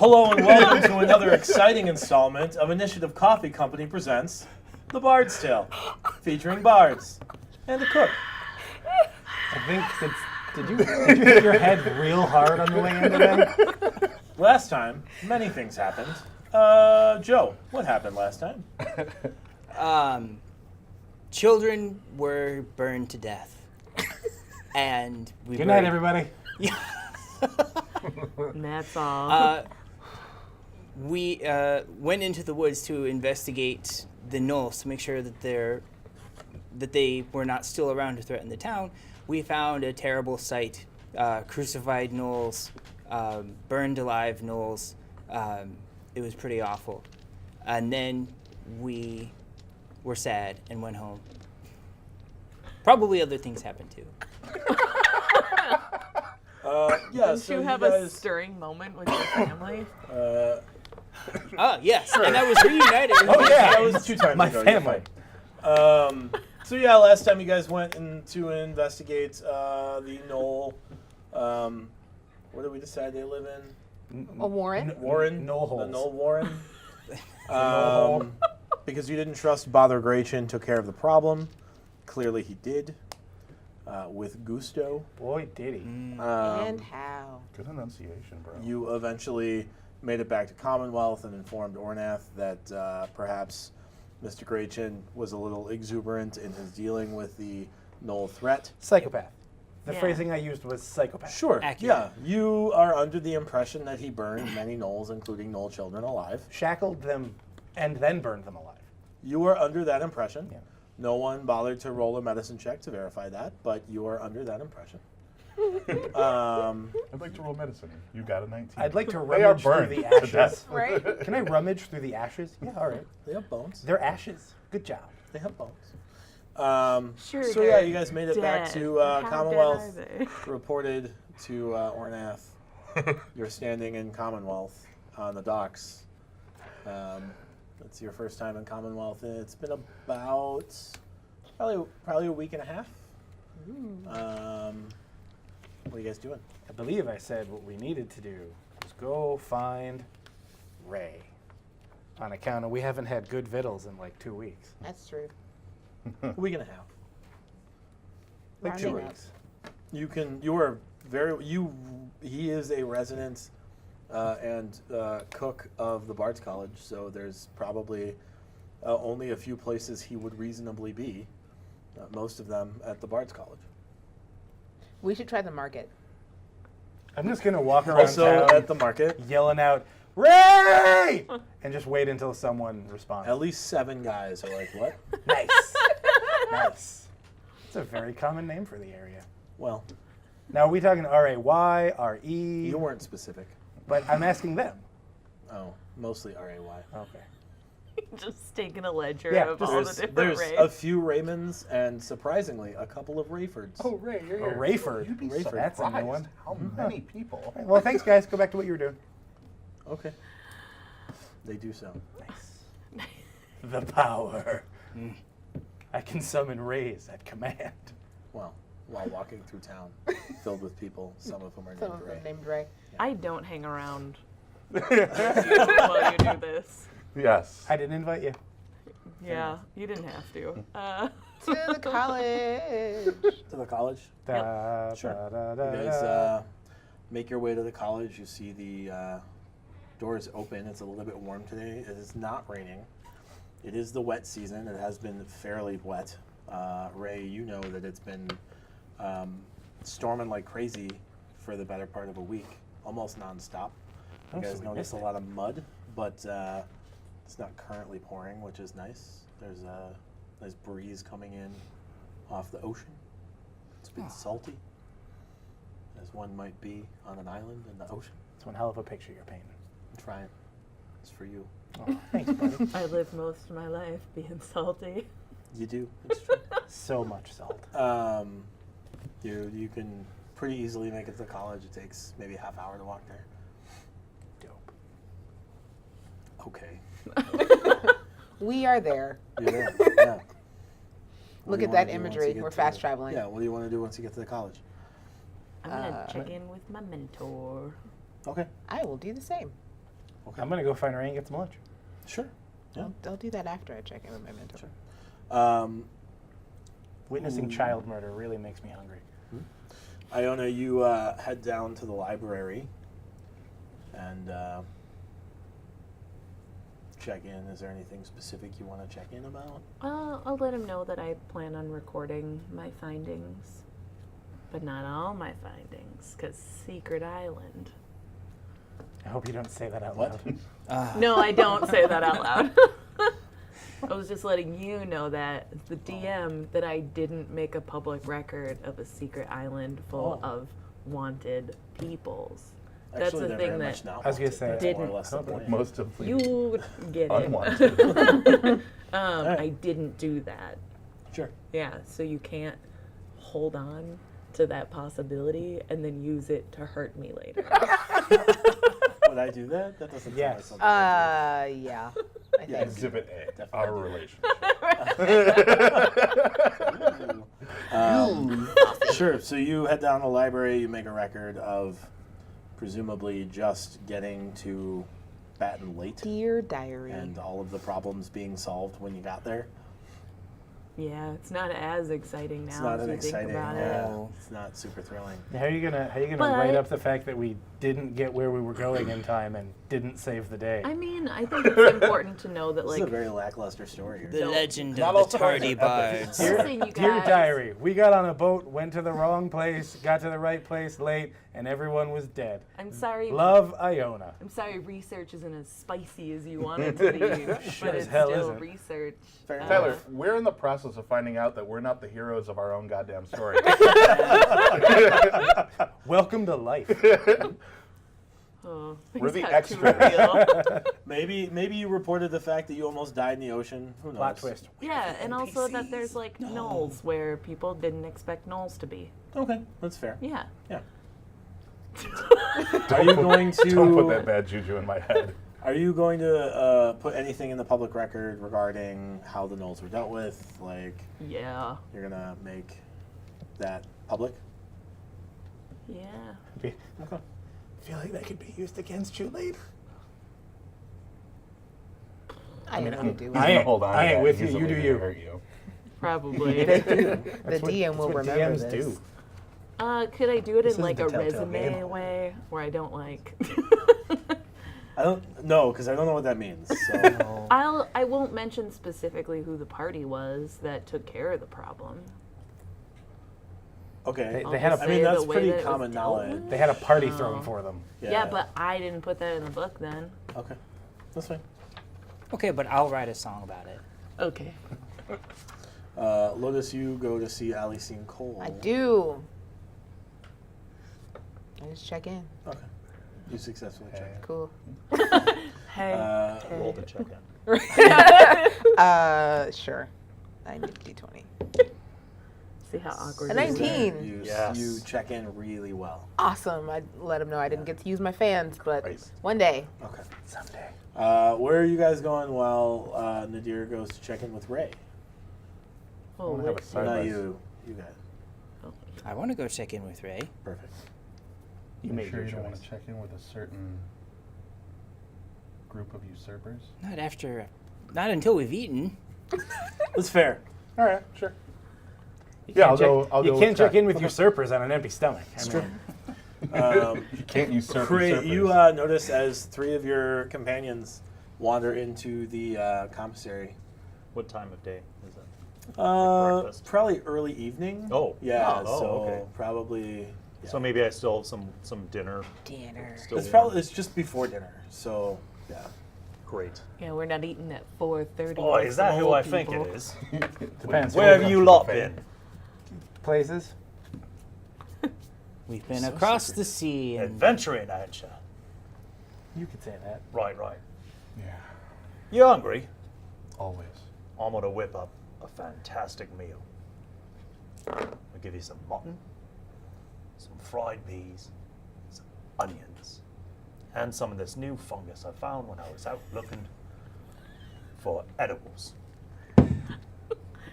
Hello and welcome to another exciting installment of Initiative Coffee Company presents The Bards Tale, featuring bards and a cook. I think did you hit your head real hard on the way in today? Last time, many things happened. Joe, what happened last time? Children were burned to death. And we Good night, everybody. Yeah. And that's all. We went into the woods to investigate the gnolls to make sure that they were not still around to threaten the town. We found a terrible sight: crucified gnolls, burned alive gnolls. It was pretty awful. And then we were sad and went home. Probably other things happened too. Yeah, Didn't you have a stirring moment with your family? Yes, and I was reunited. Oh yeah, that was 2 times My ago. family. So yeah, last time you guys went in to investigate the Knoll. What did we decide they live in? A warren? Warren. Knoll The holes. Knoll Warren. Because you didn't trust Bother Grachin took care of the problem. Clearly he did. With gusto. Boy, did he. And how? Good enunciation, bro. You eventually made it back to Commonwealth and informed Ornath that perhaps Mr. Grachin was a little exuberant in his dealing with the Knoll threat. Psychopath. The Yeah. phrasing I used was psychopath. Sure. Accurate. Yeah. You are under the impression that he burned many Knolls, including Knoll children, alive. Shackled them and then burned them alive. You are under that impression. Yeah. No one bothered to roll a medicine check to verify that, but you are under that impression. I'd like to roll medicine. You got a 19. I'd like to They are rummage through burned the to ashes. death. Right? Can I rummage through the ashes? Yeah, all right. They have bones. They're ashes. Good job. They have bones. Sure. So yeah, you guys made it back dead. to How dead Commonwealth. are they? Reported to Ornath. You're standing in Commonwealth on the docks. It's your first time in Commonwealth, and it's been about probably a week and a half. What are you guys doing? I believe I said what we needed to do was go find Ray. On account of we haven't had good victuals in like 2 weeks. That's true. A week and a half. Like 2 Rounding up. weeks. He is a resident and cook of the Bards College, so there's probably only a few places he would reasonably be. Most of them at the Bards College. We should try the market. I'm just going to walk around Also town at the market, yelling out, Ray! And just wait until someone responds. at least 7 guys are like, what? Nice. Nice. It's a very common name for the area. Well, Now, are we talking R-A-Y, R-E? you weren't specific. But I'm asking them. Oh, mostly R-A-Y. Okay. Just taking a ledger Yeah, of all the different There's rays. a few Raymonds and, surprisingly, a couple of Rayfords. Oh, Ray, you're A here. Rayford. You'd be Rayford. surprised That's a new one. how many people. Right, well, thanks, guys. Go back to what you were doing. Okay. They do so. Nice. The power. I can summon rays at command. Well, while walking through town filled with people, some of whom are Some named of Ray. them named Ray. I don't hang around while you do this. Yes. I didn't invite you. Yeah, you didn't have to. To the college. To the college? Da, Sure. da, da, da, You guys da. make your way to the college. You see the doors open. It's a little bit warm today. It is not raining. It is the wet season. It has been fairly wet. Ray, you know that it's been storming like crazy for the better part of a week, almost nonstop. You Oh, so guys we notice missed a it. lot of mud, but it's not currently pouring, which is nice. There's a nice breeze coming in off the ocean. It's been salty, as one might be on an island in the ocean. It's one hell of a picture you're painting. I'm trying. It's for you. Oh, thanks, buddy. I live most of my life being salty. You do. It's true. So much salt. You can pretty easily make it to college. It takes maybe a half hour to walk there. Dope. Okay. We are there. You're there. Yeah. What Look do you at wanna that do once imagery. you get We're to- fast traveling. Yeah. What do you want to do once you get to the college? I'm gonna check in with my mentor. Okay. I will do the same. Okay. I'm gonna go find Ray and get some lunch. Sure. Yeah. I'll do that after I check in with my mentor. Sure. Witnessing child murder really makes me hungry. Iona, you head down to the library and check in. Is there anything specific you want to check in about? I'll let him know that I plan on recording my findings, but not all my findings, because Secret Island. I hope you don't say that out What? loud. No, I don't say that out loud. I was just letting you know that, as the DM, that I didn't make a public record of a secret island full of wanted peoples. That's Actually, the they're thing very that much not I was gonna wanted. say, That's more or didn't. less the point. Most of the you get it. unwanted. I didn't do that. Sure. Yeah, so you can't hold on to that possibility and then use it to hurt me later. Would I do that? That doesn't sound like Yes. something I Yeah. I Yeah, think. Exhibit A, Definitely our do. relationship. do. Sure. So you head down to the library. You make a record of presumably just getting to Baton late Dear diary. and all of the problems being solved when you got there. Yeah, it's not as exciting now It's not as an you think exciting. about Yeah, it. it's not super thrilling. How are you gonna But- write up the fact that we didn't get where we were going in time and didn't save the day? I mean, I think it's important to know that, This is like, a very lackluster story. Here. The legend Not of all the stories tardy are epic. bards. Dear, Listen, you dear guys. diary, we got on a boat, went to the wrong place, got to the right place late, and everyone was dead. I'm sorry. Love, Iona. I'm sorry, research isn't as spicy as you want it to be, but as it's hell still isn't. research. Fair enough. Tyler, we're in the process of finding out that we're not the heroes of our own goddamn story. Welcome to life. Oh, We're things the got too extras. real. Maybe you reported the fact that you almost died in the ocean. Who knows? Plot twist. Yeah, and also that there's like gnolls where people didn't expect gnolls to be. Okay, that's fair. Yeah. Yeah. Are you going to? Don't put that bad juju in my head. Are you going to put anything in the public record regarding how the gnolls were dealt with? Like, Yeah. you're gonna make that public? Yeah. Okay. Feel like that could be used against you later. I mean, I'm do I He's ain't- gonna hold on. I to ain't that with you, easily you do to you. Hurt you. Probably. The That's what- DM will that's what remember DMs this. do. Could I do it This in like a isn't the Telltale resume Game. way where I don't like? I don't know because I don't know what that means. So. I won't mention specifically who the party was that took care of the problem. Okay. They had a- I mean, Say that's the way pretty that it was common dealt knowledge. with? They had a party Oh. thrown for them. Yeah, but I didn't put that in the book then. Okay, that's fine. Okay, but I'll write a song about it. Okay. Lotus, you go to see Alice and Cole. I do. I just check in. Okay. You successfully checked. Cool. Hey. Roll to check in. Sure. I need D20. See how awkward A it is. 19. You, Yes. you check in really well. Awesome. I let him know I didn't get to use my fans, but Christ. one day. Okay. Someday. Where are you guys going while Nadir goes to check in with Ray? I Oh, want to have wait. a So side not by you. You guys. I want to go check in with Ray. Perfect. You Make made sure your you don't choice. want to check in with a certain group of usurpers. Not until we've eaten. That's fair. All right, sure. You Yeah, can't I'll go- check- I'll you go can't with check that. in with usurpers on an empty stomach. I mean, You can't usurp Cray, usurpers. you notice as three of your companions wander into the commissary. What time of day is it? breakfast? Probably early evening. Oh. Yeah. Oh, so okay. probably. Yeah. So maybe I still have some dinner. Dinner. Still It's warm. probably it's just before dinner. So yeah. Great. Yeah, we're not eating at 4:30. Oh, like is that some who old I think people. it is? Depends. Where have you lot buffet. been? Places. We've been So across secret. the sea and Adventuring, ain't you? You could say that. Right, right. Yeah, You hungry? always. I'm gonna whip up a fantastic meal. I'll give you some mutton, some fried peas, some onions, and some of this new fungus I found when I was out looking for edibles.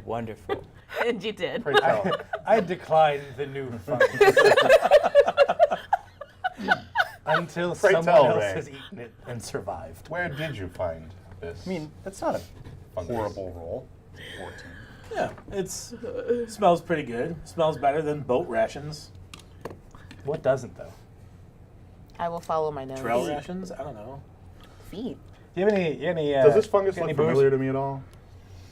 wonderful. And you did. Pray tell. I declined the new fungus. Until Pray someone tell, else Ray. has eaten it and survived. Where did you find this? I mean, that's not a Fungus. horrible roll. 14. Yeah, smells pretty good. Smells better than boat rations. What doesn't, though? I will follow my nose. Trail rations? I don't know. Feet. Do you have any Does this fungus any look booze? familiar to me at all?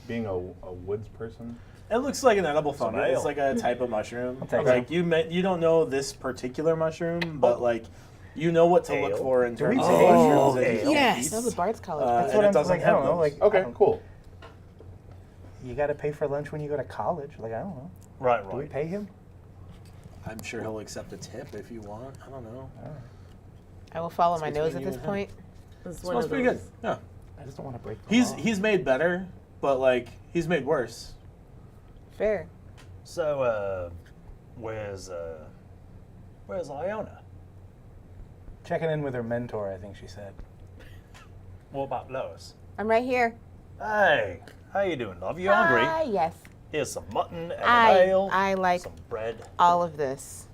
Being a woods person? It looks like an edible fungus. ale. It's like a type of mushroom. I'll take Like you don't know this particular mushroom, but like you know what to look Ale. for in Do we terms of say mushrooms that ale? you Yes. No, the Bards College. That's what it I'm doesn't like, I have don't know, those. like- Okay, cool. You got to pay for lunch when you go to college. Like, I don't know. Right, Do we right. pay him? I'm sure he'll accept a tip if you want. I don't know. I will follow It's my nose between at you this and him. point. This is one Smells of pretty those. good. Yeah. I just don't want to break the law. He's made better, but like he's made worse. Fair. So, where's Iona? Checking in with her mentor, I think she said. What about Lois? I'm right here. Hey, how you doing, love? You hungry? Hi, yes. Here's some mutton and an ale. I like some bread. all of this.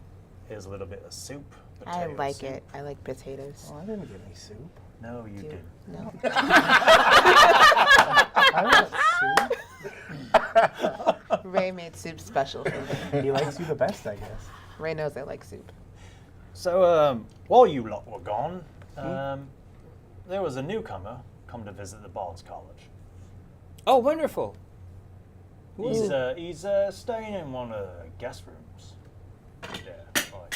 Here's a little bit of soup. I potato like soup. it. I like potatoes. Oh, I didn't get any soup. No, you didn't. No. I want soup. Ray made soup special for me. He likes you the best, I guess. Ray knows I like soup. So, while you lot were gone, there was a newcomer come to visit the Bards College. Oh, wonderful. He's staying in one of the guest rooms. Yeah, right.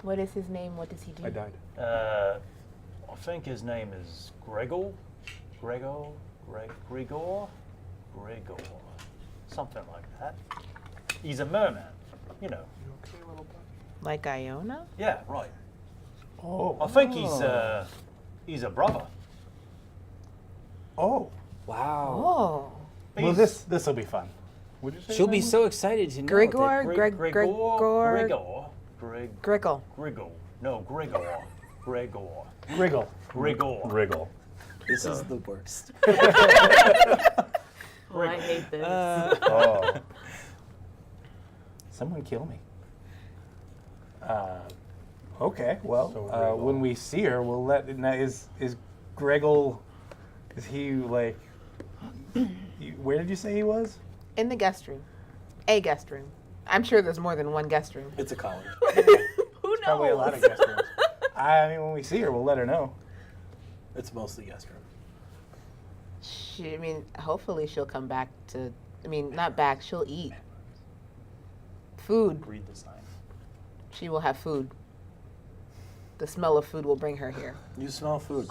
What is his name? What does he do? I died. I think his name is Gregor, something like that. He's a merman, you know. Like Iona? Yeah, right. Oh. I think he's a brother. Oh. Wow. Oh. Well, He's- this will be fun. Would you say She'll his be name so excited to know. Grigor? Grigor. Grigor? Grickle. Grigor. No, Gregor. Griggle. Gregor. was? Wriggle. This is the worst. Oh, I hate this. Oh. Someone kill me. Okay, well, So Griggle. when we see her, we'll let. Now, is Greggle? Is he like? Where did you say he was? In the guest room. A guest room. I'm sure there's more than one guest room. It's a college. Who knows? Probably a lot of guest rooms. I mean, when we see her, we'll let her know. It's mostly guest room. Hopefully she'll come back to. Not back. She'll eat. Food. Read the sign. She will have food. The smell of food will bring her here. You smell food.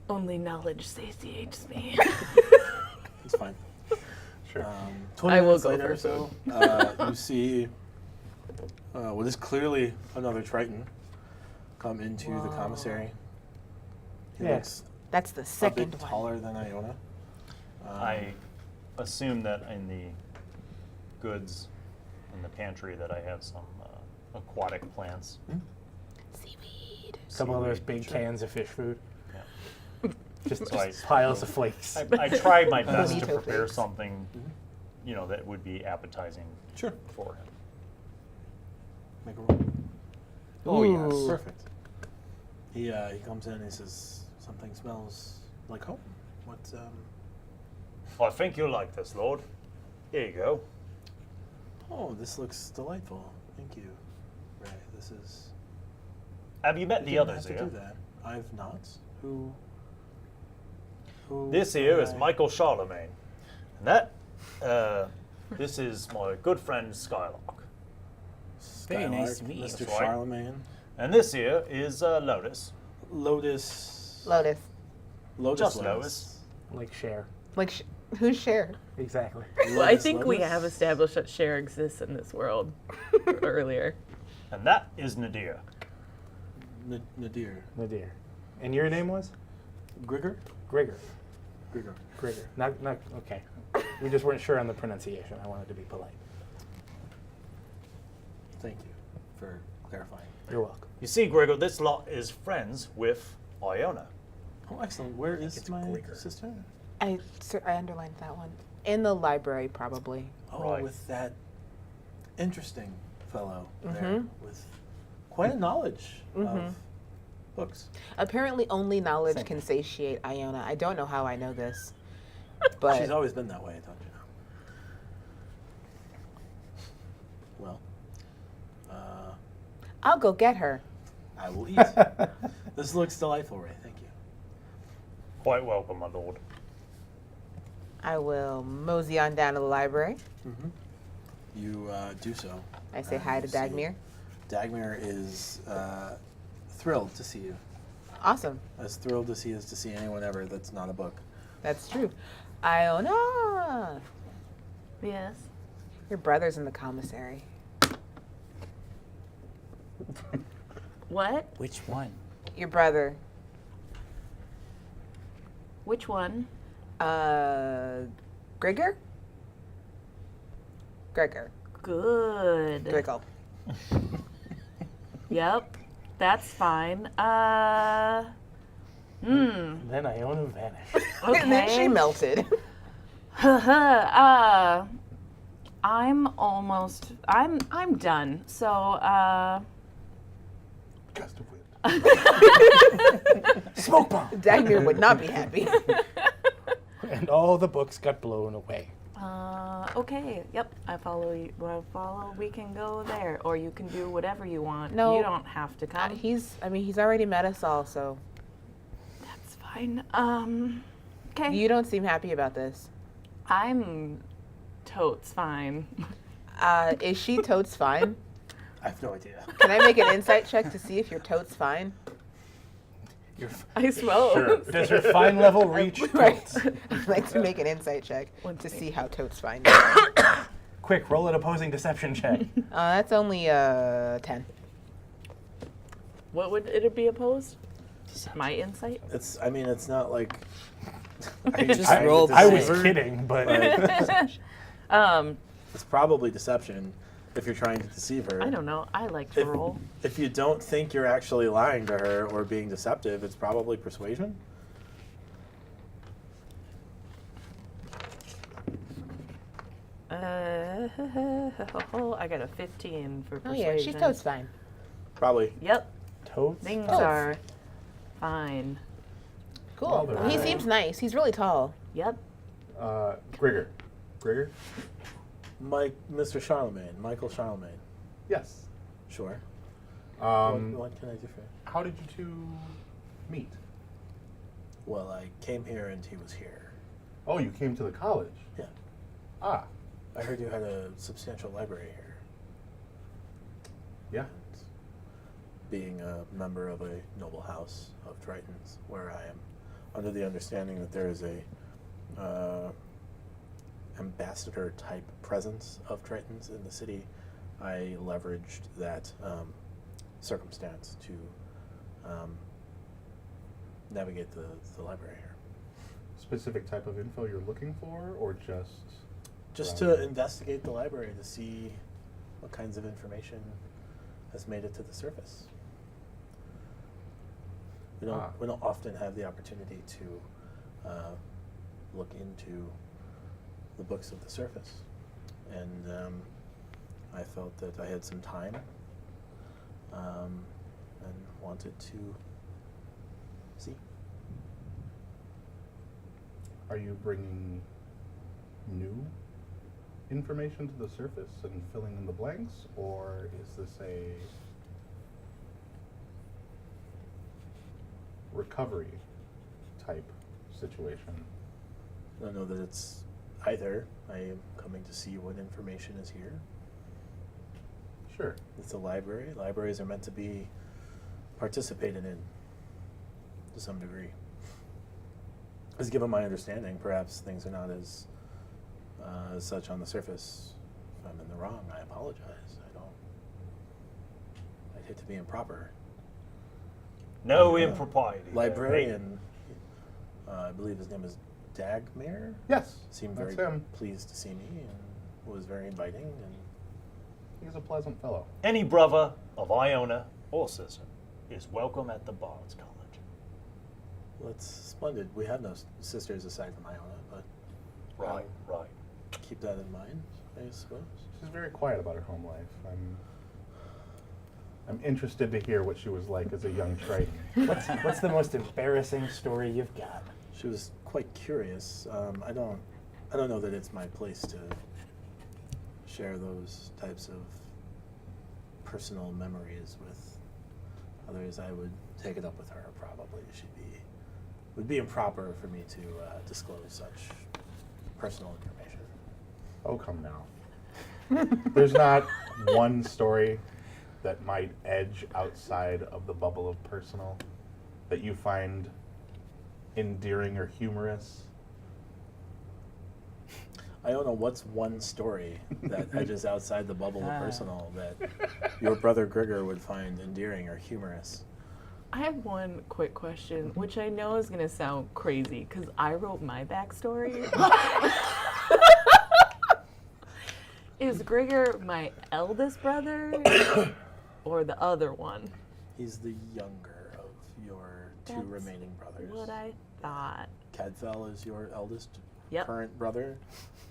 Only knowledge satiates me. It's fine. Sure. 20 I will minutes go later or for so, you see what is clearly another Triton come into the commissary. He Yeah. looks That's the a second bit one. taller than Iona. I assume that in the goods in the pantry that I have some aquatic plants. Seaweed. Some of those Seaweed, big sure. cans of fish food. Yeah. Just So I- piles of flakes. I tried my best to Bonito prepare flakes. something, that would be appetizing Sure. for him. Make a roll. Oh, yes. Ooh. Perfect. He comes in and he says, something smells like home. What's I think you'll like this, Lord. Here you go. Oh, this looks delightful. Thank you, Ray. This is. Have you met You the didn't others have to here? do that. I've not. Who? This here is I- Michael Charlemagne. And that, this is my good friend Skylark. Very nice Skylark, to meet you. Mr. That's right. Charlemagne. And this here is Lotus. Lotus. Lotus. Lotus. Just Lotus. Like Cher. Like, who's Cher? Exactly. Well, I Lotus, think we Lotus? have established that share exists in this world earlier. And that is Nadir. Nadir. Nadir. And your name was? Grigor? Grigor. Grigor. Grigor. Not, okay. We just weren't sure on the pronunciation. I wanted to be polite. Thank you for clarifying. You're welcome. You see, Gregor, this lot is friends with Iona. Oh, excellent. Where is it's my Grigor. sister? I underlined that one. In the library, probably. Oh, Right. with that interesting fellow there with quite a knowledge of books. Apparently, only knowledge Same. can satiate Iona. I don't know how I know this, but She's always been that way, don't you know? Well, I'll go get her. I will eat. This looks delightful, Ray. Thank you. Quite welcome, my lord. I will mosey on down to the library. You do so. I say And hi to you see Dagmir. Dagmir is thrilled to see you. Awesome. As thrilled as he is to see anyone ever that's not a book. That's true. Iona, Yes. your brother's in the commissary. What? Which one? Your brother, Which one? Gregor? Gregor. Good. Griggle. Yep. That's fine. Then Iona vanished. Okay. And then she melted. I'm done. So, Gust of wind. Smoke bomb! Dagmir would not be happy. And all the books got blown away. okay. Yep. I follow you. We can go there, or you can do whatever you want. No. You don't have to come. He's already met us all, so That's fine. Okay. you don't seem happy about this. I'm totes fine. Is she totes fine? I have no idea. Can I make an insight check to see if you're totes fine? I smell. Sure. Does her fine level reach? Right. totes? I'd like to make an insight check to see how totes fine. Quick, roll an opposing deception check. That's only 10. What would it be opposed? My insight. It's not like Just I roll I was deceiver, kidding, but It's probably deception if you're trying to deceive her. I don't know. I like to roll. If you don't think you're actually lying to her or being deceptive, it's probably persuasion. I got a 15 for Oh persuasion. yeah, she's totes fine. Probably. Yep. totes. Things Totes. are fine. Cool. Well, He then. seems nice. He's really tall. Yep. Gregor. Gregor? Mr. Charlemagne, Michael Charlemagne. Yes. Sure. Um, What can I do for you? how did you two meet? Well, I came here and he was here. Oh, you came to the college. Yeah. Ah, I heard you had a substantial library here. yeah. Being a member of a noble house of Tritons, where I am under the understanding that there is a ambassador type presence of Tritons in the city, I leveraged that circumstance to navigate the library here. Specific type of info you're looking for, or Just Right. to investigate the library to see what kinds of information has made it to the surface. We don't often have the opportunity to look into the books of the surface, and I felt that I had some time and wanted to see. Are you bringing new information to the surface and filling in the blanks, or is this a recovery type situation? I don't know that it's either. I am coming to see what information is here. Sure. It's a library. Libraries are meant to be participated in to some degree. As given my understanding, perhaps things are not as such on the surface. If I'm in the wrong, I apologize. I'd hate to be improper. No impropriety. Librarian, I believe his name is Dagmir, Yes. seemed that's very him. pleased to see me and was very inviting. And He's a pleasant fellow. Any brother of Iona or sister is welcome at the Bards College. well, it's splendid. We have no sisters aside from Iona, but Right, right. keep that in mind, I suppose. She's very quiet about her home life. I'm I'm interested to hear what she was like as a young Triton. What's the most embarrassing story you've got? She was quite curious. I don't know that it's my place to share those types of personal memories with others. I would take it up with her probably. Would be improper for me to disclose such personal information. Oh, come now. There's not one story that might edge outside of the bubble of personal that you find endearing or humorous? I don't know what's one story that edges outside the bubble of personal that your brother Grigor would find endearing or humorous. I have one quick question, which I know is going to sound crazy because I wrote my backstory. Is Grigor my eldest brother or the other one? He's the younger of your two That's remaining brothers. what I thought. Cadfell is your eldest Yep. current brother,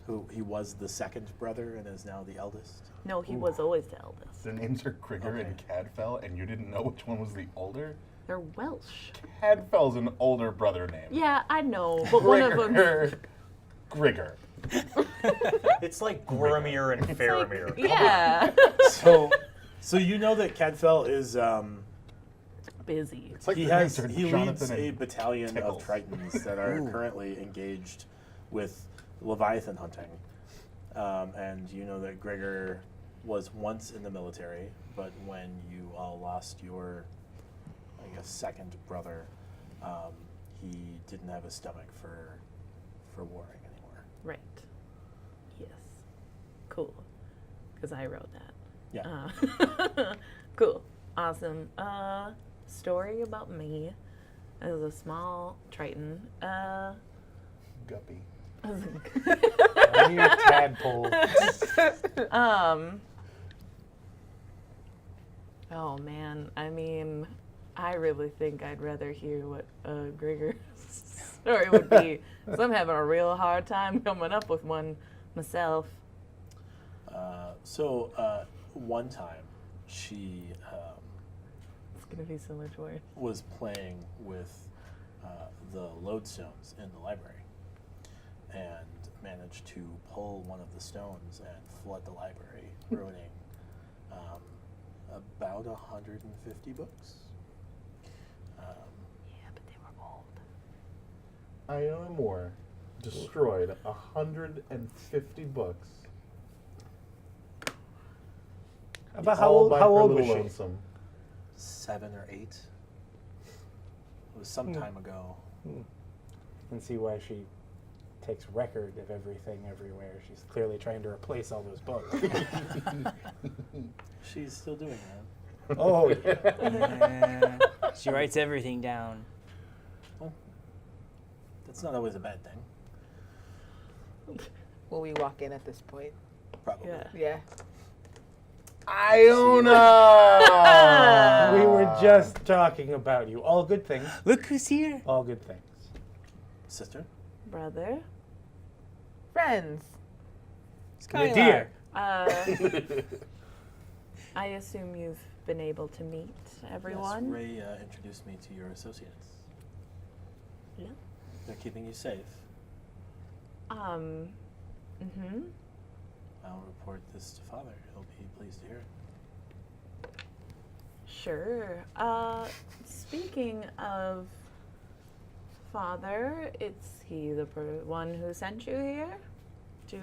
who he was the second brother and is now the eldest. No, he was always the eldest. Their names are Grigor and Cadfell, and you didn't know which one was the older? They're Welsh. Cadfell's an older brother name. Yeah, I know, but one of them. Grigor. It's like Grimir and Faramir. Yeah. So you know that Cadfell is Busy. It's like he their names are leads Jonathan a and battalion Tickles. of Tritons that are currently engaged with Leviathan hunting, and you know that Grigor was once in the military, but when you all lost your, I guess, second brother, he didn't have a stomach for warring anymore. Right. Yes. Cool. Because I wrote that. Yeah. Cool. Awesome. Story about me as a small Triton. Guppy. I'm your tadpole. Oh man. I mean, I really think I'd rather hear what Grigor's story would be. 'Cause I'm having a real hard time coming up with one myself. One time, she It's gonna be so much worse. was playing with the lodestones in the library and managed to pull one of the stones and flood the library, ruining about 150 books. Yeah, but they were old. Iona Moore destroyed 150 books. About all by how her old little was she? lonesome. 7 or 8. It was some time ago. You can see why she takes record of everything everywhere. She's clearly trying to replace all those books. She's still doing that. Oh, yeah. Yeah. She writes everything down. That's not always a bad thing. Will we walk in at this point? Probably. Yeah. Yeah. Iona! We were just talking about you. All good things. Look who's here. All good things. Sister? Brother. Friends. LaTia. I assume you've been able to meet everyone. Yes, Ray introduced me to your associates. Yeah. They're keeping you safe. Mm-hmm. I'll report this to Father. He'll be pleased to hear it. Sure. Speaking of Father, it's he the one who sent you here to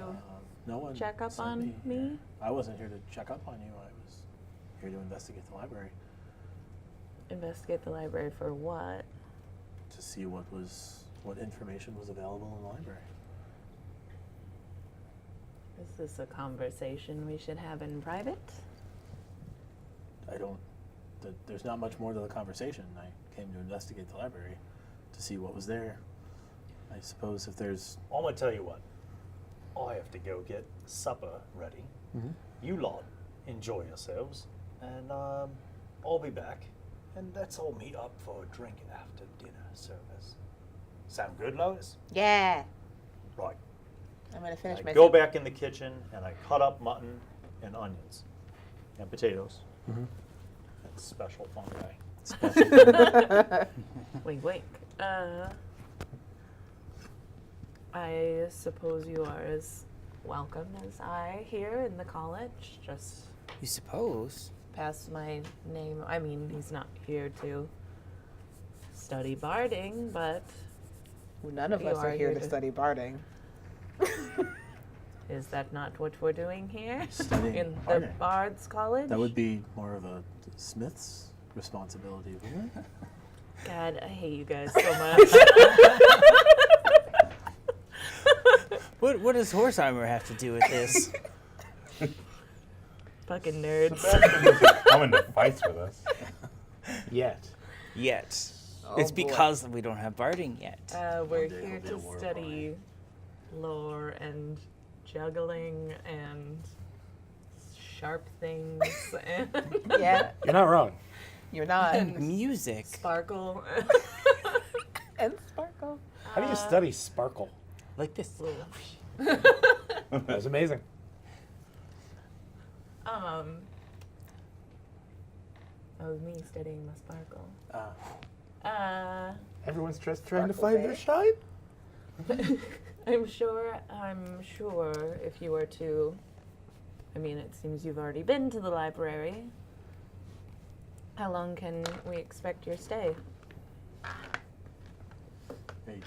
No one check up sent on here. me? I wasn't here to check up on you. I was here to investigate the library Investigate the library for what? to see what information was available in the library. Is this a conversation we should have in private? There's not much more to the conversation. I came to investigate the library to see what was there. I suppose if there's... I'm gonna tell you what. I have to go get supper ready. You lot enjoy yourselves, and I'll be back, and let's all meet up for a drink after dinner service. Sound good, Lois? Yeah. Right. I'm gonna finish I my go soup. back in the kitchen and I cut up mutton and onions and potatoes. special fungi. Special. Wink, wink. I suppose you are as welcome as I here in the college. Just You suppose? pass my name. I mean, he's not here to study barding, but None of You us are are here here to to- study barding. is that not what we're doing here Studying in the barding. Bards College? That would be more of a smith's responsibility, wouldn't it? God, I hate you guys so much. What does horse armor have to do with this? Fucking nerds. Sebastian isn't coming to fights with us. Yet. Yet. Oh, It's boy. because we don't have barding yet. We're One day here it'll be to a war study lore and juggling and sharp things and Yeah, You're not wrong. you're not. And music. sparkle. And sparkle. How do you study sparkle? Like this. That was amazing. That was me studying my sparkle. Ah. Everyone's just trying to Sparkle find their Bay. shine. I'm sure if you were to, I mean, it seems you've already been to the library. How long can we expect your stay? Hey,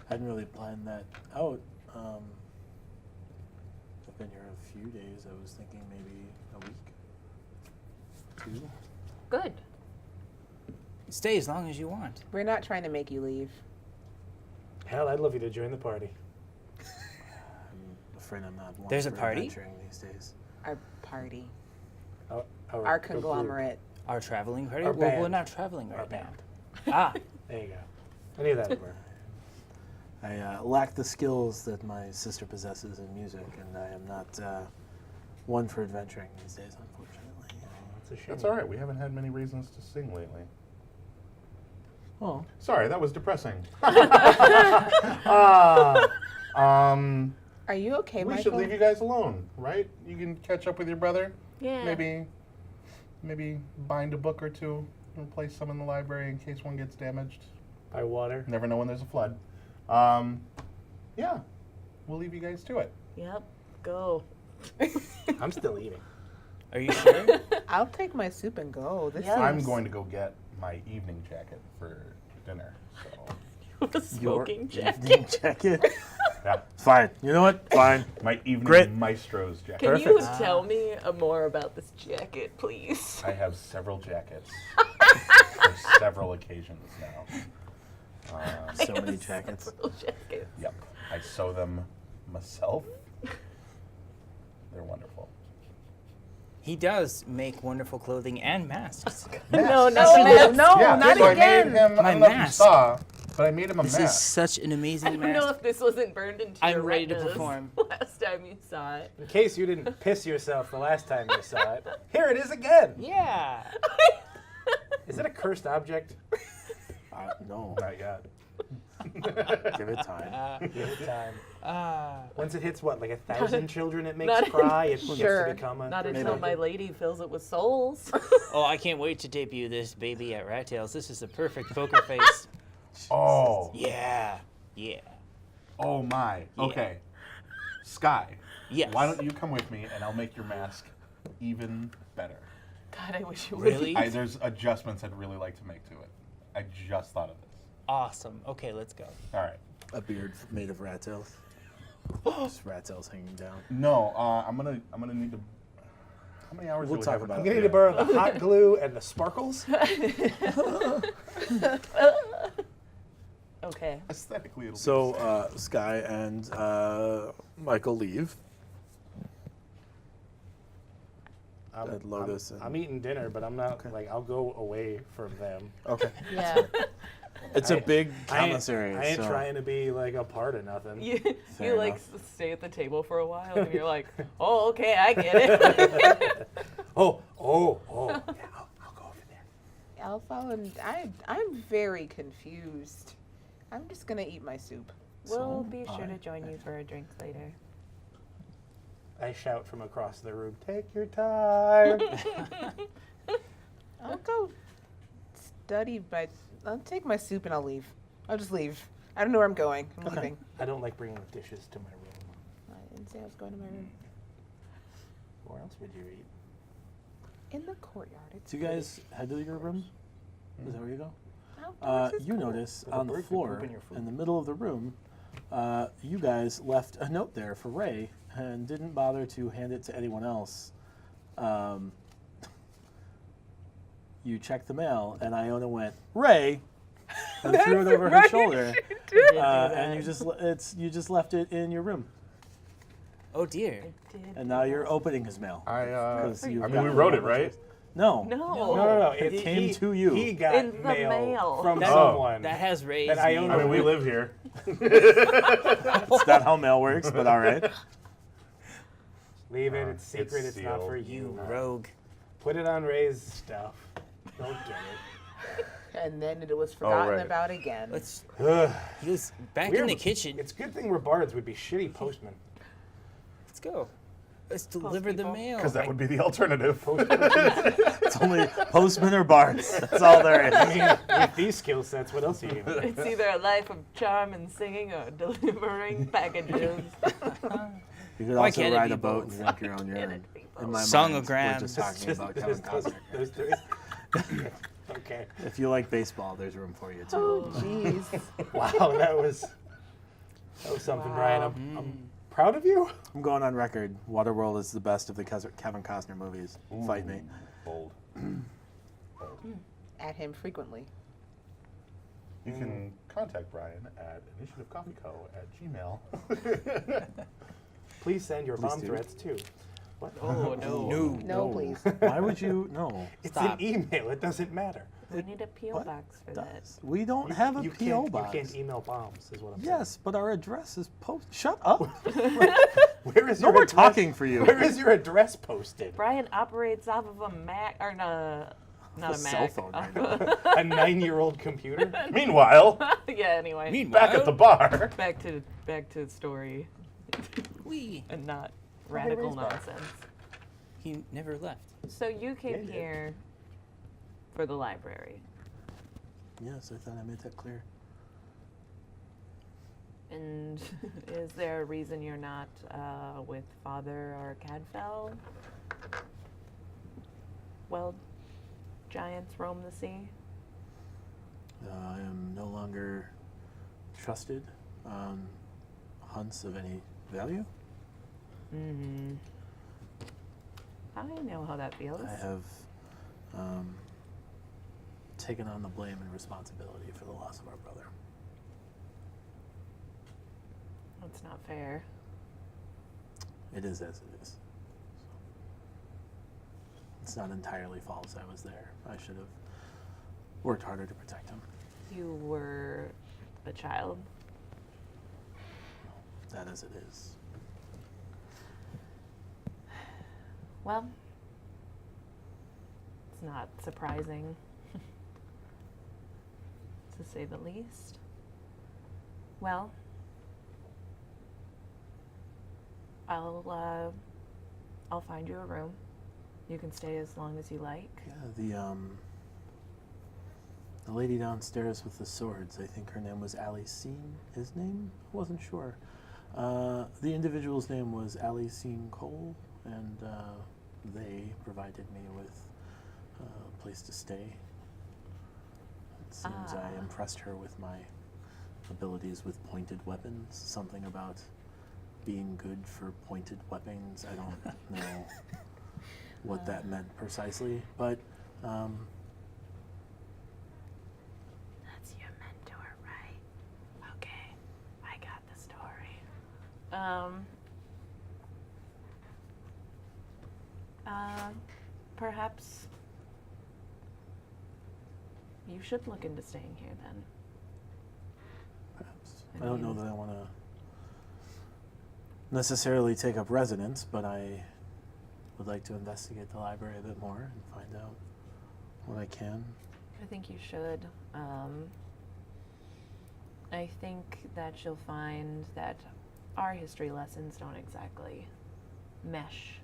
hadn't really planned that out. I've been here a few days. I was thinking maybe a week, 2. Good. Stay as long as you want. We're not trying to make you leave. Hell, I'd love you to join the party. I'm afraid I'm not one There's a for party? adventuring these days. Our party. Our Our conglomerate. Our traveling party? Our Well, we're band. not traveling Our right now. band. Ah, There you go. Any of that would work. I lack the skills that my sister possesses in music, and I am not one for adventuring these days, unfortunately. That's a shame. That's all right. We haven't had many reasons to sing lately. Well, Sorry, that was depressing. Ah, Are you okay, We Michael? should leave you guys alone, right? You can catch up with your brother. Yeah. Maybe bind a book or two and place some in the library in case one gets damaged. by water. Never know when there's a flood. Yeah, we'll leave you guys to it. Yep. Go. I'm still eating. are you sure? I'll take my soup and go. This Yeah. I'm seems- going to go get my evening jacket for dinner. So, A smoking jacket. evening jacket. yeah, Fine. You know what? Fine. my evening Great. maestro's jacket. Can you Perfect. tell me more about this jacket, please? I have several jackets for several occasions now. So many jackets. Several jackets. Yep, I sew them myself. They're wonderful. He does make wonderful clothing and masks. No, Masks. no, no, Yeah, not so I again. made him. My I don't know if you mask. saw, but I made him a This is mask. such an I amazing don't know mask. if this wasn't burned into your I'm ready to retinas perform. last time you saw it. In case you didn't piss yourself the last time you saw it, here it is again. Yeah. Is it a cursed object? No. Not yet. Give it time. Give it time. Ah. Once it hits what, like 1,000 children it makes not- cry, it gets Sure. to become a Not cursed until my object? lady fills it with souls. Oh, I can't wait to debut this baby at Rat Tails. This is the perfect poker face. Oh, Yeah. Yeah. oh my. Yeah. Okay. Sky, Yes. why don't you come with me and I'll make your mask even better. God, I wish you would. Really? There's adjustments I'd really like to make to it. I just thought of this. Awesome. Okay, let's go. All right. A beard made of rat tails. Just rat tails hanging down. No, I'm gonna need to. How many hours? We'll do we talk have about I'm it. gonna need to borrow the hot glue and the sparkles. Okay. Aesthetically, it'll So Sky and Michael leave. At Lotus I'm eating dinner, but I'm not like I'll go away from them. Okay. Yeah. It's a big I ain't- commissary. I ain't so trying to be like a part of nothing. You, Fair you like enough. stay at the table for a while and you're like, oh, okay, I get it. Oh, yeah, I'll go over there. I'll follow. I'm very confused. I'm just gonna eat my soup. We'll So, be sure to I- join you for a drink later. I shout from across the room, "Take your time." I'll go study I'll take my soup and I'll leave. I'll just leave. I don't know where I'm going. I'm leaving. I don't like bringing dishes to my room. I didn't say I was going to my room. Where else would you eat? In the courtyard. It's Do you guys head to your room? Is that where you go? outdoors is You cool. notice But the on the bird could floor poop in your food. in the middle of the room, you guys left a note there for Ray and didn't bother to hand it to anyone else. You checked the mail, and Iona went, Ray, and threw it over her shoulder. And you just left it in your room. Oh dear. And now you're opening his mail. 'Cause you've I mean, got we wrote it, right? No. No. It came to you. He got In the mail. from That- someone. That has raised That Iona- I mean, we live here. It's not how mail works, but all right. Leave it. It's secret. it's It's, not for sealed. you. you rogue. Put it on Ray's stuff. Don't get it. And then it was forgotten right. about again. Let's. Ugh. He was back We're- in the kitchen. It's a good thing we're bards. We'd be shitty postmen. Let's go. Let's deliver the people. mail. Because that would be the alternative. It's only postmen or bards. That's all there is. I mean, with these skill sets, what else are you gonna do? It's either a life of charm and singing or delivering packages. You could Why also can't it ride be a boat both? and drink your own urine. In my Song mind, of Graham. We're just talking about Kevin Costner. Those three. Okay. If you like baseball, there's room for you too. Oh, jeez. Wow, that was something, Brian. I'm proud of you. I'm going on record. Waterworld is the best of the Kevin Costner movies. Fight me. Bold. At him frequently. You can contact Brian at initiativecoffeeco@gmail. Please send your Please bomb do. threats too. What? Oh no. No, please. Why would you? No. It's Stop. an email. It doesn't matter. We need a P.O. What box for that. does? We don't have a You P.O. can't, box. You can't email bombs, is what I'm Yes, but our address is posted. Shut up. saying. Where is No your more address? talking for you. Where is your address posted? Brian operates off of a Mac, or not a cell Mac. phone right A 9-year-old computer? Meanwhile, Yeah. Anyway, Meanwhile, back at the bar. back to the story we. and not radical race bar. nonsense. He never left. So you came he did. here for the library, Yes, I thought I made that clear. and is there a reason you're not with Father or Cadfell? Well, giants roam the sea. I am no longer trusted on hunts of any value. Mm-hmm. I know how that feels. I have taken on the blame and responsibility for the loss of our brother. That's not fair. It is as it is. It's not entirely false. I was there. I should have worked harder to protect him. You were a child. That as it is. Well, it's not surprising, to say the least. Well, I'll find you a room. You can stay as long as you like. Yeah, the lady downstairs with the swords, I think her name was Alicine. His name? I wasn't sure. The individual's name was Alicine Cole, and they provided me with a place to stay. It seems I impressed her with my abilities with pointed weapons. Something about being good for pointed weapons. I don't know what that meant precisely, but That's your mentor, right? Okay, I got the story. Perhaps you should look into staying here then. perhaps. I don't know that I want to necessarily take up residence, but I would like to investigate the library a bit more and find out what I can. I think you should. I think that you'll find that our history lessons don't exactly mesh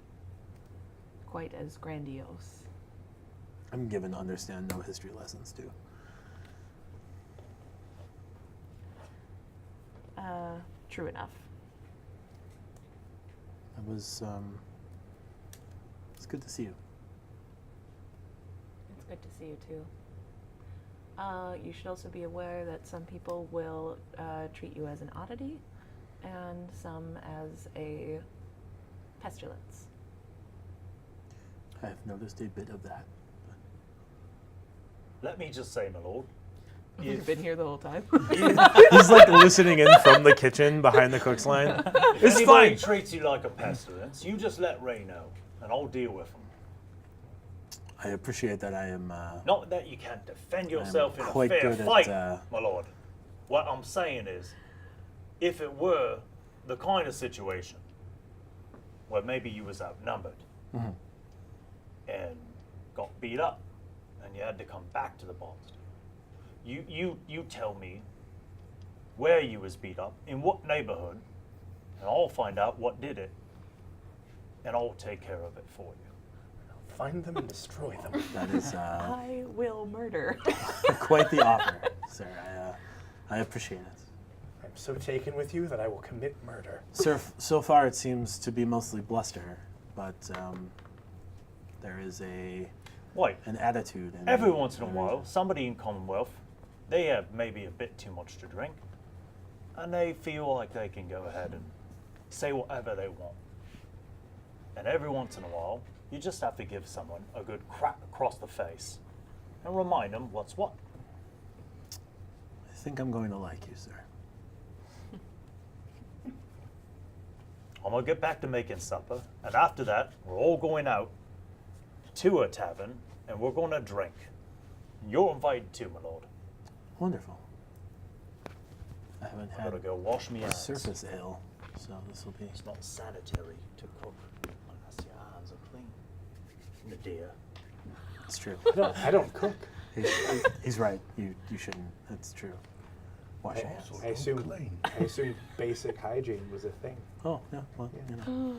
quite as grandiose. I'm given to understand no history lessons too. True enough. It was it's good to see you. It's good to see you too. You should also be aware that some people will treat you as an oddity, and some as a pestilence. I have noticed a bit of that. Let me just say, my lord, You've been here the whole time. He's like listening in from the kitchen behind the cook's line. It's anybody fine. treats you like a pestilence, you just let Ray know, and I'll deal with him. I appreciate that. I am. Not that you can't defend yourself in a quite fair good at, fight, my lord. What I'm saying is, if it were the kind of situation where maybe you was outnumbered and got beat up and you had to come back to the Bards, you tell me where you was beat up, in what neighborhood, and I'll find out what did it, and I'll take care of it for you. Find them and destroy them. That is I will murder. quite the offer, sir. I appreciate it. I'm so taken with you that I will commit murder. Sir, so far it seems to be mostly bluster, but there is Wait, an attitude. And every once in a while, somebody in Commonwealth, they have maybe a bit too much to drink, and they feel like they can go ahead and say whatever they want. And every once in a while, you just have to give someone a good crack across the face and remind them what's what. I think I'm going to like you, sir. I'm going to get back to making supper, and after that, we're all going out to a tavern, and we're going to drink. You're invited too, my lord. Wonderful. I haven't I've had got to go wash me hands. surface ale, so this will be. It's not sanitary to cook unless your hands are clean. Nadir. It's true. I don't cook. He's right. You shouldn't. That's true. Wash your hands. I assumed basic hygiene was a thing. Oh yeah. Well, you know.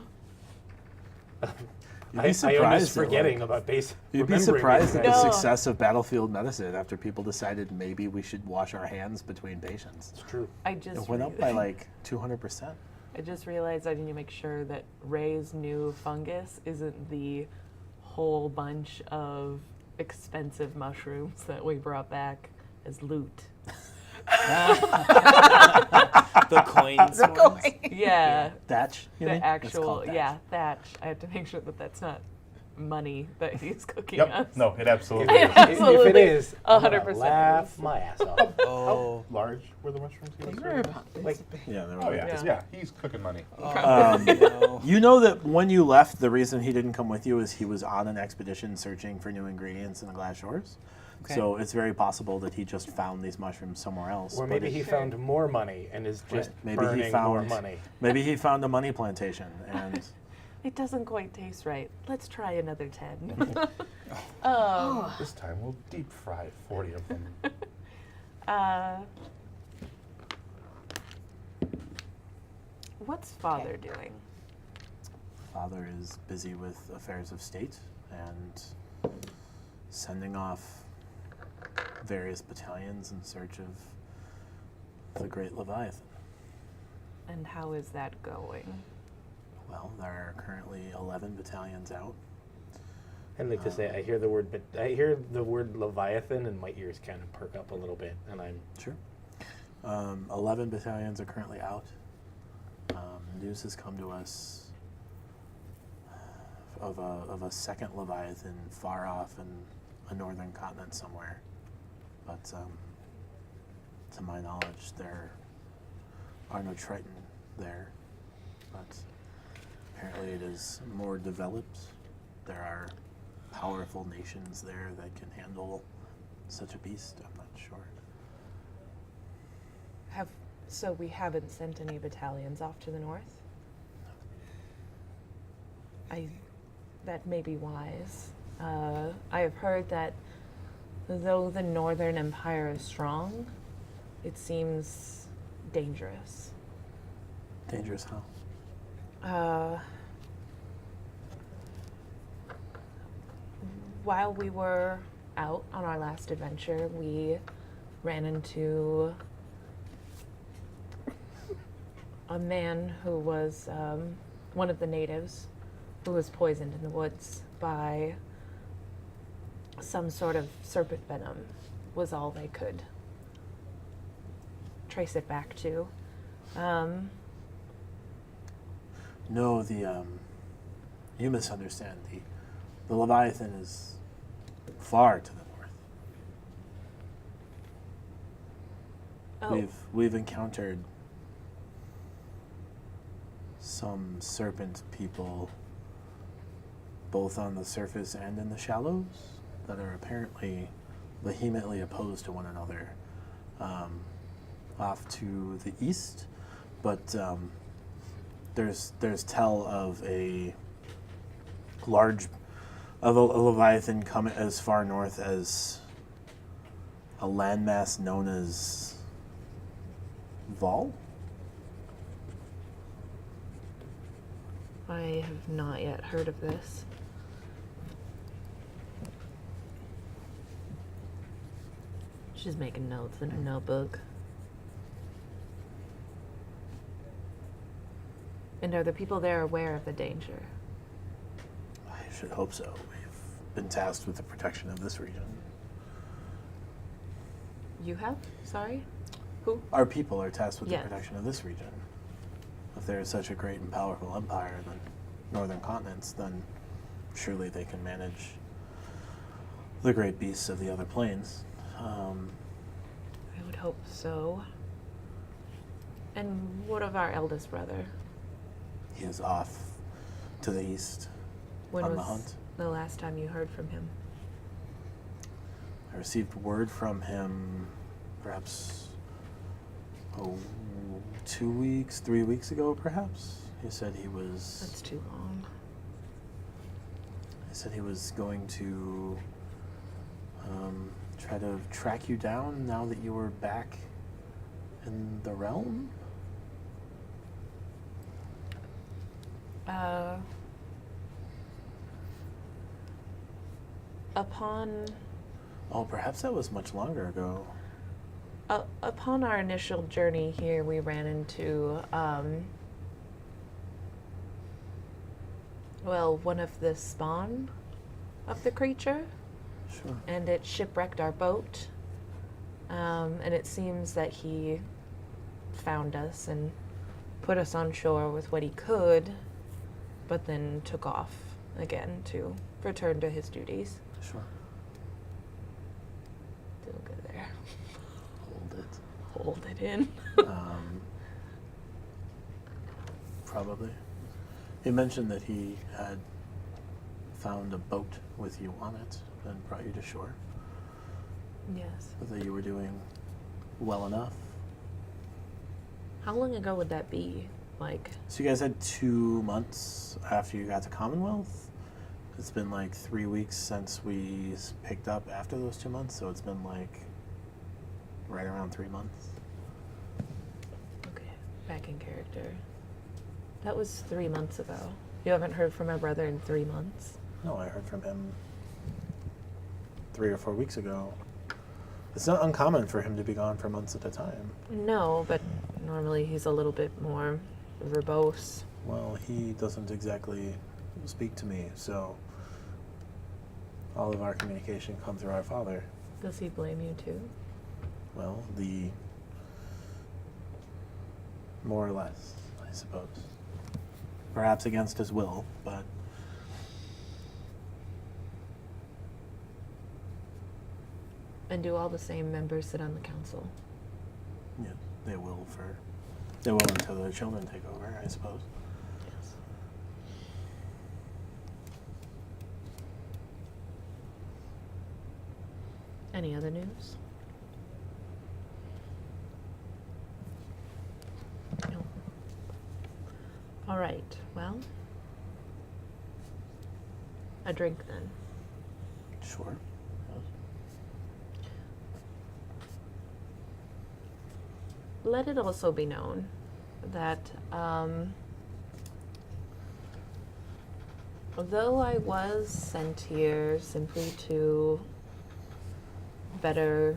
You'd I be am surprised just at, forgetting like, about basic. You'd be remembering surprised at these the things. success of battlefield medicine after people decided maybe we should wash our hands between patients. It's true. It went up by like 200%. I just realized I need to make sure that Ray's new fungus isn't the whole bunch of expensive mushrooms that we brought back as loot. The coins. ones. Yeah, Thatch, you mean? the It's actual, called thatch. yeah, thatch. I have to make sure that that's not money that he's cooking Yep. us. No, it absolutely Yeah. is. If it Absolutely. is, I'm gonna 100% laugh is. my ass off. Oh. Large were the mushrooms he was Very serving? popular. Like, Yeah, they were Oh like yeah. this. Yeah, he's cooking money. No. You know that when you left, the reason he didn't come with you is he was on an expedition searching for new ingredients in the glass shores. Okay. So it's very possible that he just found these mushrooms somewhere else. or but maybe it- he found more money and is just maybe burning he found more money. Maybe he found a money plantation, and It doesn't quite taste right. Let's try another 10. This time we'll deep fry 40 of them. What's father doing? father is busy with affairs of state and sending off various battalions in search of the Great Leviathan. And how is that going? Well, there are currently 11 battalions out. I'd like to say I hear the word Leviathan and my ears kind of perk up a little bit, and I'm Sure. 11 battalions are currently out. News has come to us of a second Leviathan far off in a northern continent somewhere. But to my knowledge, there are no Triton there. But apparently it is more developed. There are powerful nations there that can handle such a beast. I'm not sure. So we haven't sent any battalions off to the north? That may be wise. I have heard that though the Northern Empire is strong, it seems dangerous. Dangerous how? while we were out on our last adventure, we ran into a man who was one of the natives who was poisoned in the woods by some sort of serpent venom, was all they could trace it back to. No, you misunderstand. The Leviathan is far to the north. Oh, We've encountered some serpent people, both on the surface and in the shallows, that are apparently vehemently opposed to one another, off to the east. But there's tell of a Leviathan coming as far north as a landmass known as Vol. I have not yet heard of this. She's making notes in her notebook. And are the people there aware of the danger? I should hope so. We've been tasked with the protection of this region. You have? Sorry? Who? Our people are tasked with Yes. the protection of this region. If there is such a great and powerful empire than northern continents, then surely they can manage the great beasts of the other planes. I would hope so. And what of our eldest brother? He is off to the east When on was the hunt. the last time you heard from him? I received word from him perhaps 2 weeks, 3 weeks ago, perhaps. He said he was. That's too long. He said he was going to try to track you down now that you were back in the realm. Upon Oh, perhaps that was much longer ago. upon our initial journey here, we ran into one of the spawn of the creature, Sure. and it shipwrecked our boat. And it seems that he found us and put us on shore with what he could, but then took off again to return to his duties. Sure. Still good there. Hold it. Hold it in. Probably. He mentioned that he had found a boat with you on it and brought you to shore. Yes. That you were doing well enough. How long ago would that be? Like, So you guys had 2 months after you got to Commonwealth. It's been like 3 weeks since we picked up after those 2 months, so it's been like right around 3 months. okay, back in character. That was 3 months ago. You haven't heard from my brother in 3 months? No, I heard from him 3 or 4 weeks ago. It's not uncommon for him to be gone for months at a time. No, but normally he's a little bit more verbose. Well, he doesn't exactly speak to me, so all of our communication comes through our father. Does he blame you too? Well, more or less, I suppose. Perhaps against his will, but And do all the same members sit on the council? yeah, they will until their children take over, I suppose. Yes. Any other news? No. All right, well, a drink then. Sure. Let it also be known that Though I was sent here simply to better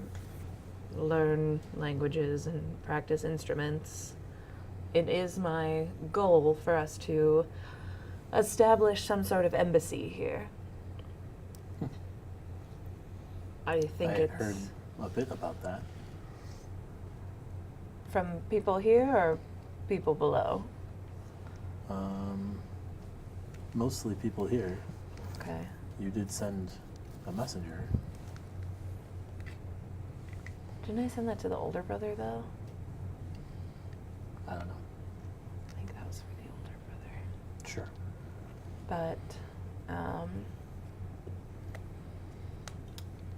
learn languages and practice instruments, it is my goal for us to establish some sort of embassy here. I think I it's heard a bit about that. from people here or people below. Mostly people here. Okay. You did send a messenger. Didn't I send that to the older brother though? I don't know. I think that was for the older brother. Sure. But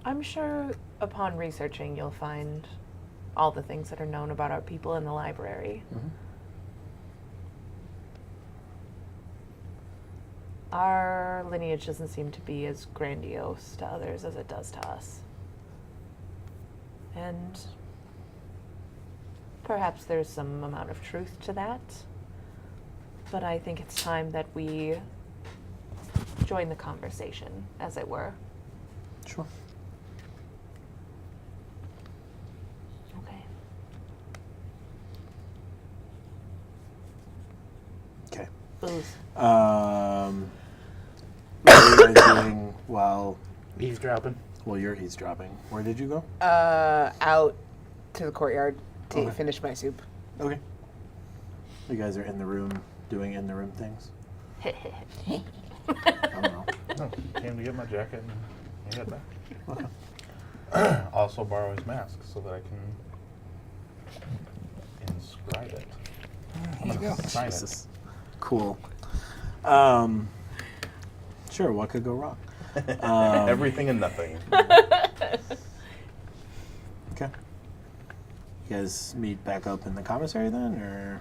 I'm sure upon researching you'll find all the things that are known about our people in the library. Mm-hmm. Our lineage doesn't seem to be as grandiose to others as it does to us. And perhaps there's some amount of truth to that. But I think it's time that we join the conversation, as it were. Sure. Okay. Okay. Booze. What are you guys doing while Eavesdropping. you're eavesdropping? Where did you go? Out to the courtyard to Okay. finish my soup. Okay. You guys are in the room doing in the room things? I don't know. No, came to get my jacket and head back. Also borrow his mask so that I can inscribe it. Here you go. Sign it. Jesus. Cool. Sure, what could go wrong? Everything and nothing. Okay. You guys meet back up in the commissary then, or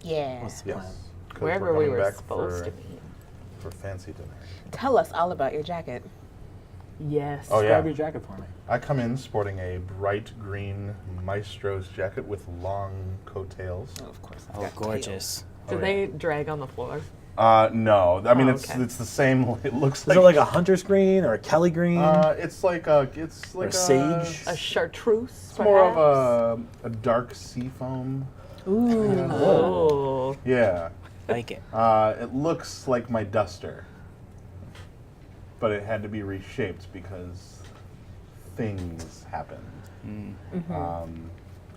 Yeah. what's the Yes. plan? 'Cause Wherever we're we coming were back supposed for, to be. for fancy dinner. Tell us all about your jacket. Yes. Oh, yeah. Grab your jacket for me. I come in sporting a bright green Maestro's jacket with long coattails. Oh, of course. It's Oh, got gorgeous. Do Oh, they drag on the floor? No. I mean, Oh, it's okay. it's the same. It looks Is like it like a hunter's green or a Kelly green? it's like a sage? A chartreuse? It's more of a dark sea foam. Ooh. Oh. Yeah. Like it. It looks like my duster, but it had to be reshaped because things happened.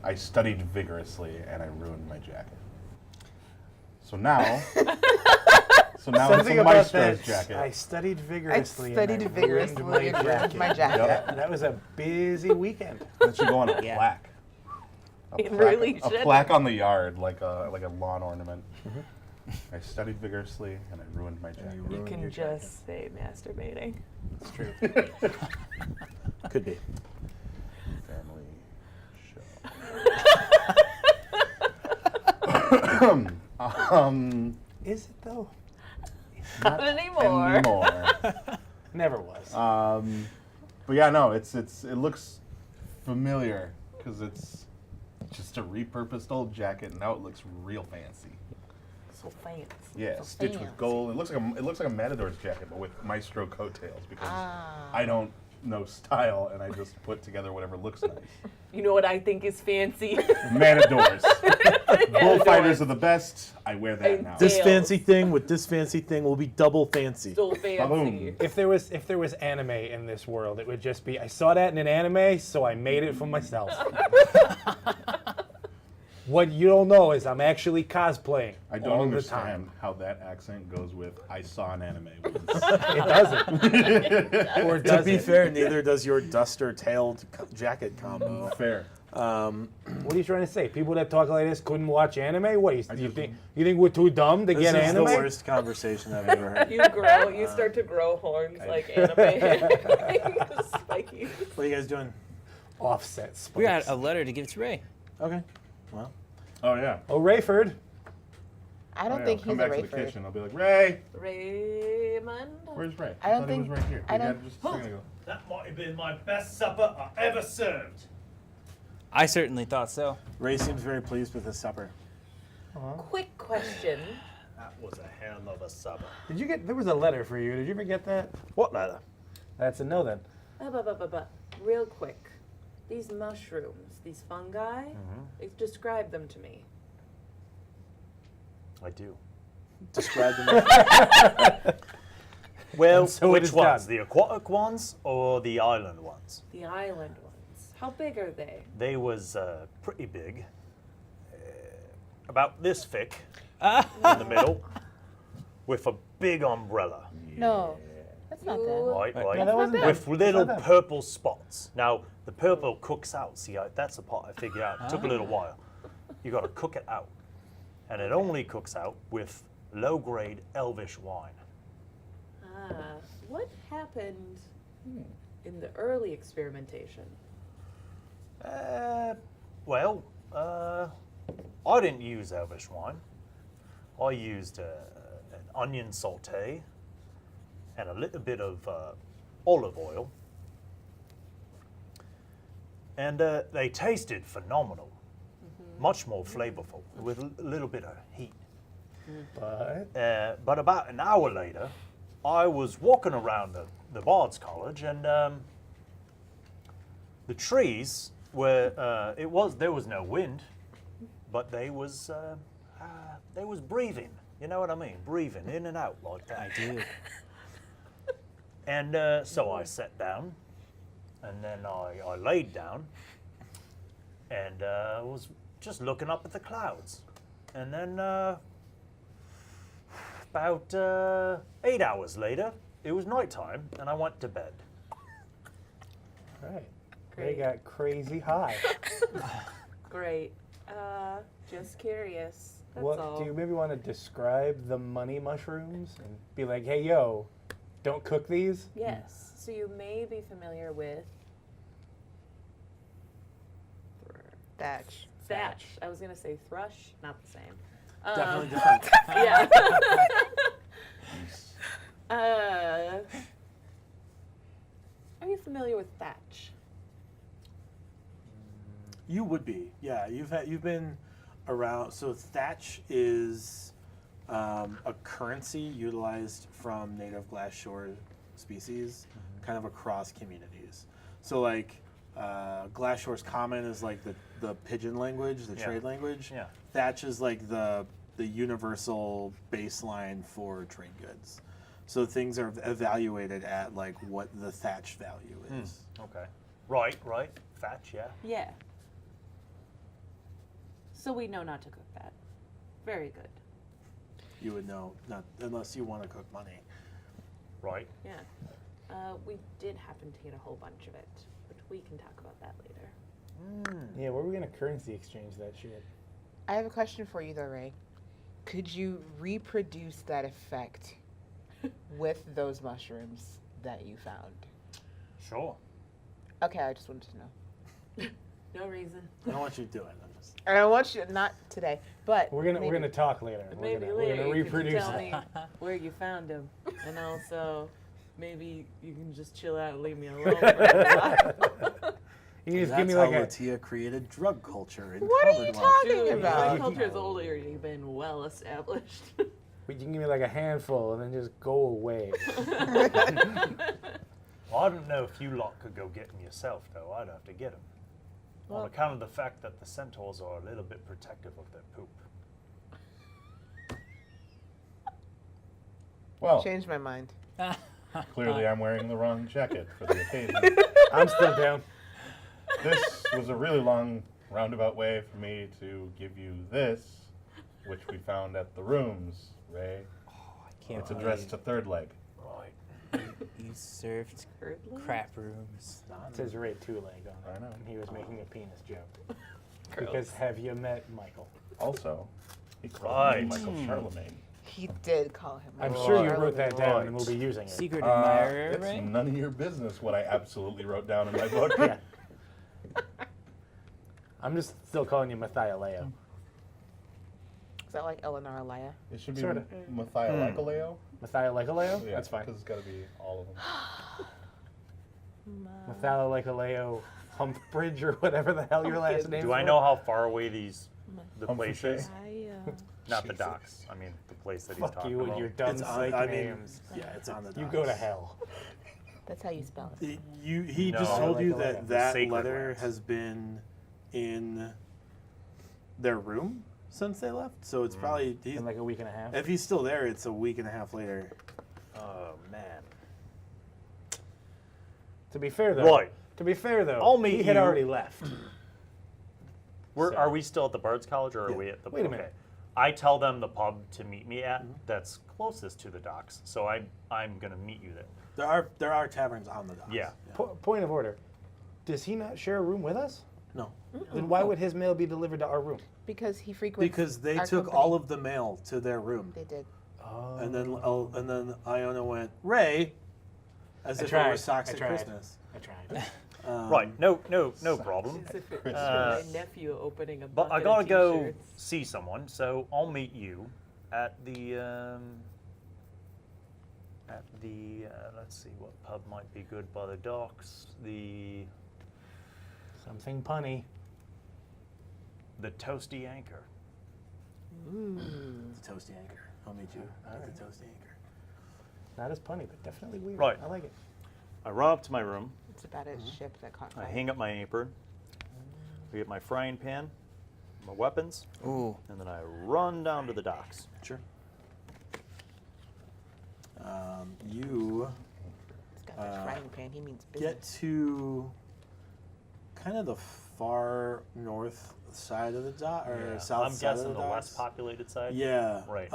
I studied vigorously and I ruined my jacket. So now, it's a Maestro's jacket. I studied I vigorously. studied and I vigorously ruined and ruined my Yep. jacket. That was a busy weekend. That should go on a Yeah. plaque. It really a should. plaque on the yard, like a lawn ornament. I studied vigorously and I ruined my jacket. You Ruin can your just say masturbating. It's true. Could be. Family show. Is it though? Not anymore. Never was. But yeah, no, it looks familiar because it's just a repurposed old jacket, and now it looks real fancy. So fancy. Yeah, So stitched fancy. with gold. It looks like a matador's jacket, but with Maestro coattails because Ah. I don't know style, and I just put together whatever looks nice. You know what I think is fancy? Matadors, bullfighters are the best. I wear that And now. This Tails. fancy thing with this fancy thing will be double fancy. So fancy. Ba-boom. If there was anime in this world, it would just be I saw that in an anime, so I made it for myself. What you don't know is I'm actually cosplaying I don't all understand how that accent goes with "I saw an anime." once." the time. It doesn't. Or To does be it? fair, neither does your duster-tailed jacket combo. Fair. What are you trying to say? People that talk like this couldn't watch anime? What you just- think we're too dumb to This get is anime? the worst conversation I've ever heard. You start to grow horns like anime. Spiky. What are you guys doing? Offset spikes. We got a letter to give to Ray. Okay. Well, Oh yeah. Oh, Rayford. I don't Oh, yeah, think I'll come he's a back to the Rayford. kitchen. I'll be like, Ray, Raymond. where's Ray? I don't thought think- he was right here. I We don't- had just a second ago. That might have been my best supper I ever served. I certainly thought so. Ray seems very pleased with his supper. Quick question. That was a hell of a supper. Did you get? There was a letter for you. Did you ever get that? What letter? That's a no then. Real quick. These mushrooms, these fungi, describe them to me. I do. Describe them. Well, And so it which is ones? done. The aquatic ones or the island ones? The island ones. How big are they? They was pretty big. About this thick Ah. in the middle with a big umbrella. No, that's not that. Right, right. No, that wasn't bad. With little not bad. purple spots. Now, the purple cooks out. See, that's the part I figured out. It took a little while. You got to cook it out. And it only cooks out with low-grade elvish wine. What happened in the early experimentation? Well, I didn't use elvish wine. I used an onion saute and a little bit of olive oil. And they tasted phenomenal. Much more flavorful, with a little bit of heat. But But about an hour later, I was walking around the Bards College, and the trees were there was no wind, but they was breathing. You know what I mean? Breathing in and out like that. I do. And so I sat down, and then I laid down, and was just looking up at the clouds. And then about 8 hours later, it was nighttime, and I went to bed. right. They Great. got crazy high. Great. Just curious. That's What all. do you maybe want to describe the money mushrooms and be like, hey yo, don't cook these? Yes. So you may be familiar with Thatch. thatch. I was gonna say thrush, not the same. Definitely different. Yeah. Are you familiar with thatch? You would be, yeah. You've been around. So thatch is a currency utilized from native glass shore species, kind of across communities. So like glass shore's common is like the pigeon language, the Yeah. trade language. Yeah. Thatch is like the universal baseline for trade goods. So things are evaluated at like what the thatch value is. Okay. Right. Thatch, yeah. Yeah. So we know not to cook that. Very good. You would know, not unless you want to cook money. Right. Yeah. We did happen to get a whole bunch of it, but we can talk about that later. Yeah, where are we gonna currency exchange that shit? I have a question for you though, Ray. Could you reproduce that effect with those mushrooms that you found? Sure. Okay, I just wanted to know. No reason. I don't want you to do it. I'm just, And I want you not today, but We're maybe. gonna talk later. Maybe We're later gonna you can reproduce tell it. me where you found him, and also maybe you can just chill out and leave me alone. For a while. You can just that's give me how like a. LaTia created drug culture. In What are you covered talking Dude, about? my culture has already been well established. You can give me like a handful and then just go away. Well, I don't know if you lot could go get them yourself, though. I'd have to get them. On account of the fact that the centaurs are a little bit protective of their poop. Well, Changed my mind. clearly I'm wearing the wrong jacket for the occasion. I'm still down. This was a really long roundabout way for me to give you this, which we found at the rooms, Ray. Can't It's addressed to Third Leg. Right. You served Curdled? crap rooms. It says Ray Two Leg on it. I know. And he was making a penis joke. Because have you met Michael? Also, he called Right. me Michael Charlemagne. He did call him. I'm Michael sure you Charlemagne. wrote that down and Right. we'll be using it. Secret admirer, It's right? none of your business what I absolutely wrote down in my book. Yeah. I'm just still calling you Mathialeo. Is that like Eleanor Alaya? It should be Sorta. Mathialakaleo. Mathialeo? Yeah, That's fine. because it's got to be all of them. Mathialeo Humpbridge or whatever the hell your last name is. Do I know how far away these the Home for place Shay? is? Not the docks. I mean, the place that he's Fuck talking you and about. your dumb It's on, psych I mean, names. yeah, it's on the You docks. go to hell. That's how you spell it. He No, just I told like you the that letter. The that sacred letter lands. has been in their room since they left. So it's probably In like a week and a half. if he's still there, it's a week and a half later. Oh man. To be fair though. Right. To be fair though. I'll meet he had you- already left. So- Are we still at the Bards College, or are Yeah. we at the? Wait a minute. I tell them the pub to meet me at that's closest to the docks, so I'm gonna meet you there. There are taverns on the docks. Yeah. Point of order. Does he not share a room with us? No, Then why would his mail be delivered to our room? Because he frequents. because they our took company. all of the mail to their room, They did. Oh. and then Iona went Ray, as I if it tried. were socks I at tried. Christmas. I tried. Right. No problem. As if it was Uh, my nephew opening a But I bucket gotta of go t-shirts. see someone, so I'll meet you at the let's see what pub might be good by the docks. The Something punny. Toasty Anchor. The Toasty Anchor. I'll meet you at the Toasty Anchor. Not as punny, but definitely weird. Right. I like it. I run up to my room. It's about a ship that caught I fire. hang up my apron. I get my frying pan, my weapons, Ooh. and then I run down to the docks. Sure. You He's got that frying pan. He means business. get to kind of the far north side of the dock, or south I'm side guessing of the the less docks. populated side. Yeah. Right.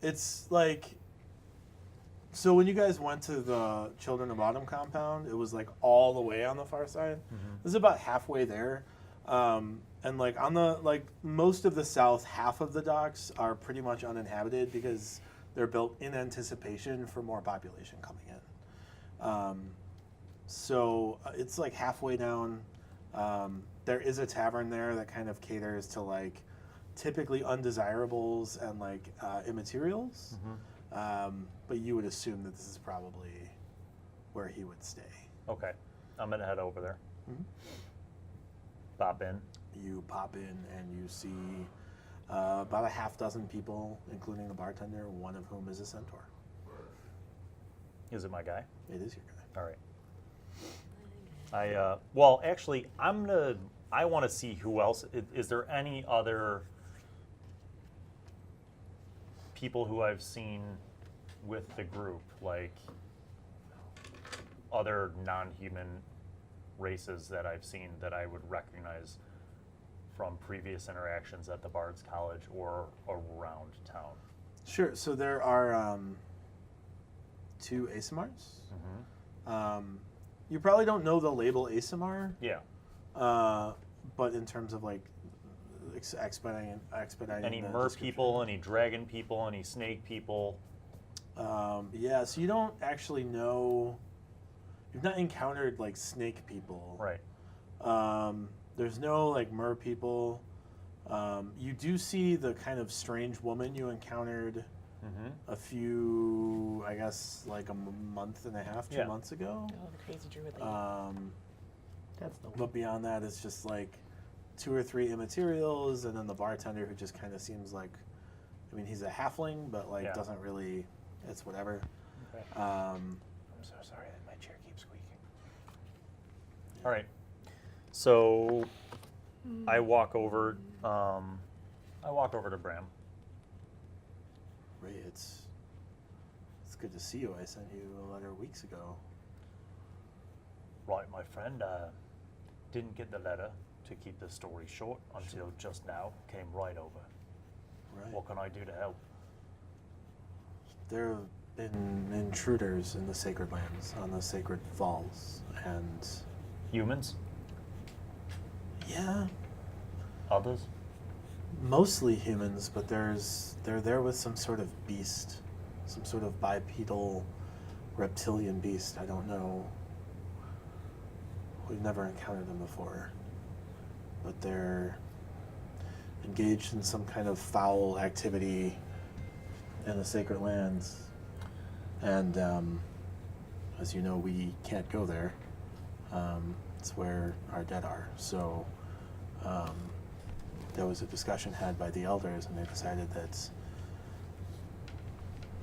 It's like, so when you guys went to the Children of Autumn compound, it was like all the way on the far side. This is about halfway there. And like on the, like most of the south half of the docks are pretty much uninhabited because they're built in anticipation for more population coming in. So it's like halfway down. There is a tavern there that kind of caters to like typically undesirables and like immaterials. But you would assume that this is probably where he would stay. Okay. I'm gonna head over there. Mhm. Pop in. You pop in and you see about a half dozen people, including the bartender, one of whom is a centaur. Is it my guy? It is your guy. All right. Well, actually, I want to see who else. Is there any other people who I've seen with the group, like other non-human races that I've seen that I would recognize from previous interactions at the Bards College or around town? Sure. So there are 2 ASMRs. You probably don't know the label ASMR, Yeah. but in terms of like expediting Any the mer description. people, any dragon people, any snake people? Yeah, so you don't actually know. You've not encountered like snake people. Right. There's no like mer people. You do see the kind of strange woman you encountered a few, I guess, like a month and a half, 2 Yeah. months ago. Oh, the crazy druid lady. That's the But beyond that, it's just like 2 or 3 immaterials, and then the bartender who just kind of seems like, I mean, he's a halfling, but like Yeah. doesn't really. It's whatever. Okay. Um, I'm so sorry that my chair keeps squeaking. All right. So I walk over. I walk over to Bram. Ray, it's good to see you. I sent you a letter weeks ago. Right, my friend. Didn't get the letter to keep the story short until just now. Came right over. Right. What can I do to help? There have been intruders in the sacred lands, on the sacred falls, and Humans? yeah, Others? mostly humans, but they're there with some sort of beast, some sort of bipedal reptilian beast. I don't know. We've never encountered them before, but they're engaged in some kind of foul activity in the sacred lands, and as you know, we can't go there. It's where our dead are. So there was a discussion had by the elders, and they decided that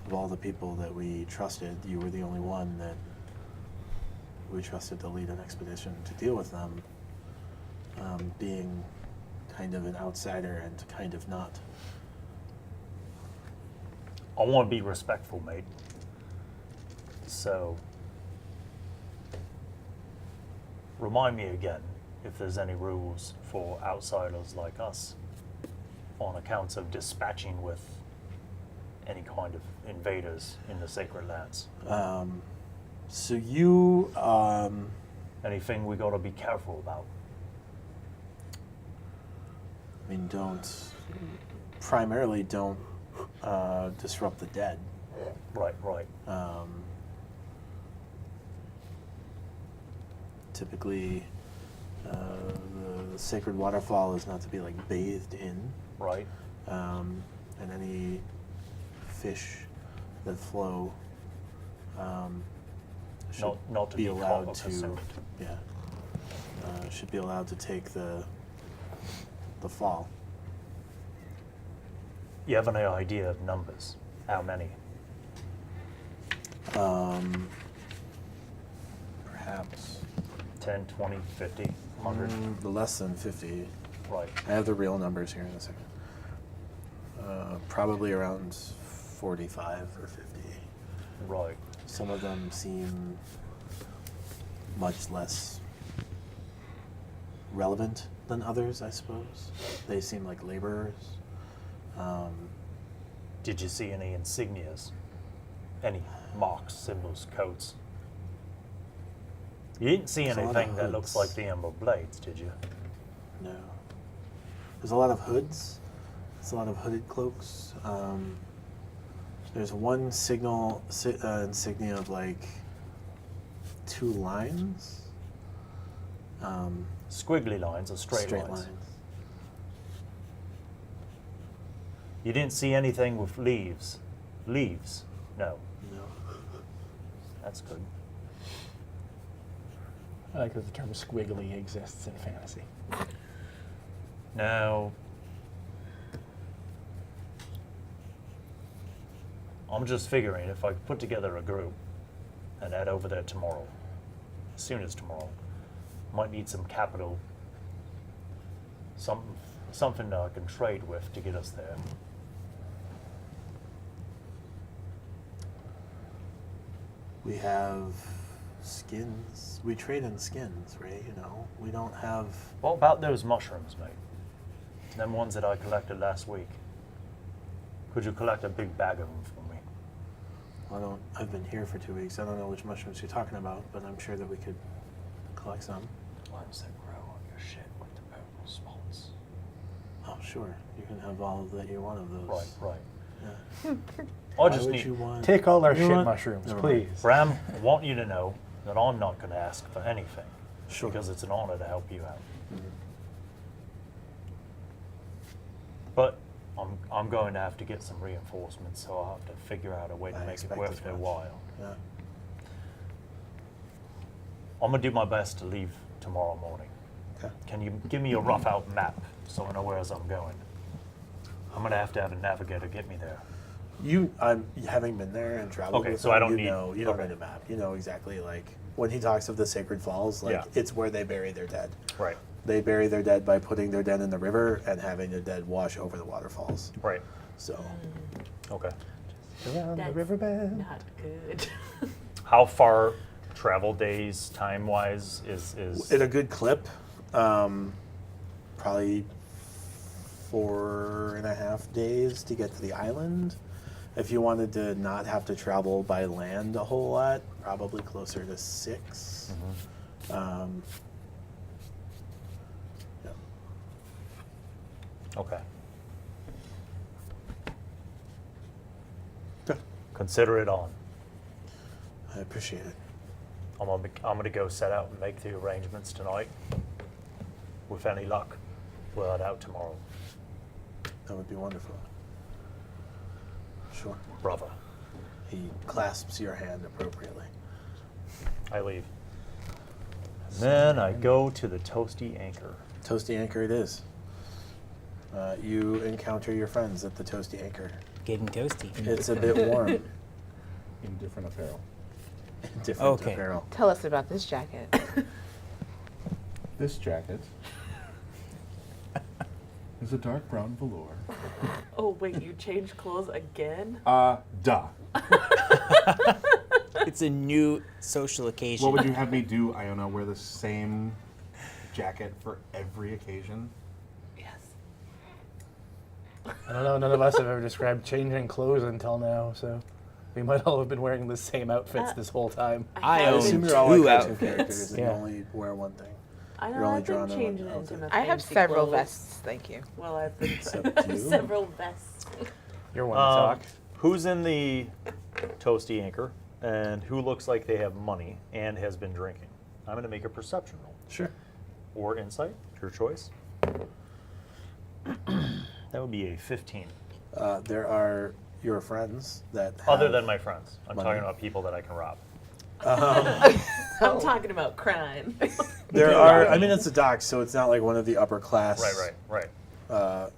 of all the people that we trusted, you were the only one that we trusted to lead an expedition to deal with them, being kind of an outsider and kind of not. I want to be respectful, mate. So, remind me again if there's any rules for outsiders like us on accounts of dispatching with any kind of invaders in the sacred lands. So you, Anything we got to be careful about? I mean, primarily don't disrupt the dead. Right, right. Typically, the sacred waterfall is not to be like bathed in, Right. and any fish that flow should Not to be be allowed caught or to, consumed. should be allowed to take the fall. You have any idea of numbers? How many? Perhaps 10, 20, 50, 100? the less than 50. Right. I have the real numbers here in a second. Probably around 45 or 50. Right. Some of them seem much less relevant than others, I suppose. They seem like laborers. Did you see any insignias? Any marks, symbols, codes? You didn't see There's a lot of anything that looks hoods. like the Emerald Blades, did you? No. There's a lot of hoods. There's a lot of hooded cloaks. There's one insignia of like 2 lines. Squiggly lines or straight lines? You didn't see anything with leaves? Leaves? No. No. That's good. I like that the term squiggly exists in fantasy. Now, I'm just figuring if I put together a group and head over there tomorrow, as soon as tomorrow, might need some capital, something that I can trade with to get us there. We have skins. We trade in skins, right? You know, we don't have. What about those mushrooms, mate? Them ones that I collected last week. Could you collect a big bag of them for me? I've been here for 2 weeks. I don't know which mushrooms you're talking about, but I'm sure that we could collect some. Ones that grow on your shit with the purple spots. Oh, sure. You can have all of that you want of those. Right, right. Yeah. I Why just would need. you want? Take all our You know shit what? mushrooms, Never please. mind. Bram, I want you to know that I'm not going to ask for anything. Sure. Because it's an honor to help you out. Mhm. But I'm going to have to get some reinforcements, so I'll have to figure out a way to I make it expect worth as their much. while. Yeah. I'm going to do my best to leave tomorrow morning. Okay. Can you give me a rough out map so I know where I'm going? I'm going to have a navigator get me there. Having been there and traveled Okay, with so them, I don't you need- know, you don't okay. need a map. You know exactly, like, when he talks of the sacred falls, like, Yeah. it's where they bury their dead. Right. They bury their dead by putting their dead in the river and having their dead wash over the waterfalls. Right. So, Okay. Around the That's riverbed. not good. How far travel days, time wise, is at a good clip, probably 4.5 days to get to the island. If you wanted to not have to travel by land a whole lot, probably closer to 6. Yeah. Okay. Okay. Consider it on. I appreciate it. I'm gonna go set out and make the arrangements tonight. With any luck, we'll head out tomorrow. That would be wonderful. Sure. Brother, He clasps your hand appropriately. I leave. And then I go to the Toasty Anchor. Toasty anchor it is. You encounter your friends at the Toasty Anchor. Getting toasty. It's a bit warm. In different apparel. Different Okay. apparel. Tell us about this jacket. This jacket is a dark brown velour. Oh wait, you changed clothes again? Duh. It's a new social occasion. What would you have me do, Iona? Wear the same jacket for every occasion? Yes. I don't know. None of us have ever described changing clothes until now, so we might all have been wearing the same outfits this whole time. I I own assume you're all two like cartoon outfits. characters and you Yeah. only wear one thing. I You're know only I've been drawn on changing one into outfit. my I have fancy several clothes. vests, thank you. Well, I've been Except you. several vests. You're one to talk. Who's in the Toasty Anchor and who looks like they have money and has been drinking? I'm going to make a perception roll. Sure. Or insight, your choice. That would be a 15. There are your friends that Other have- than my friends. I'm money. talking about people that I can rob. I'm talking about crime. There are. I mean, it's a dock, so it's not like one of the upper class. Right.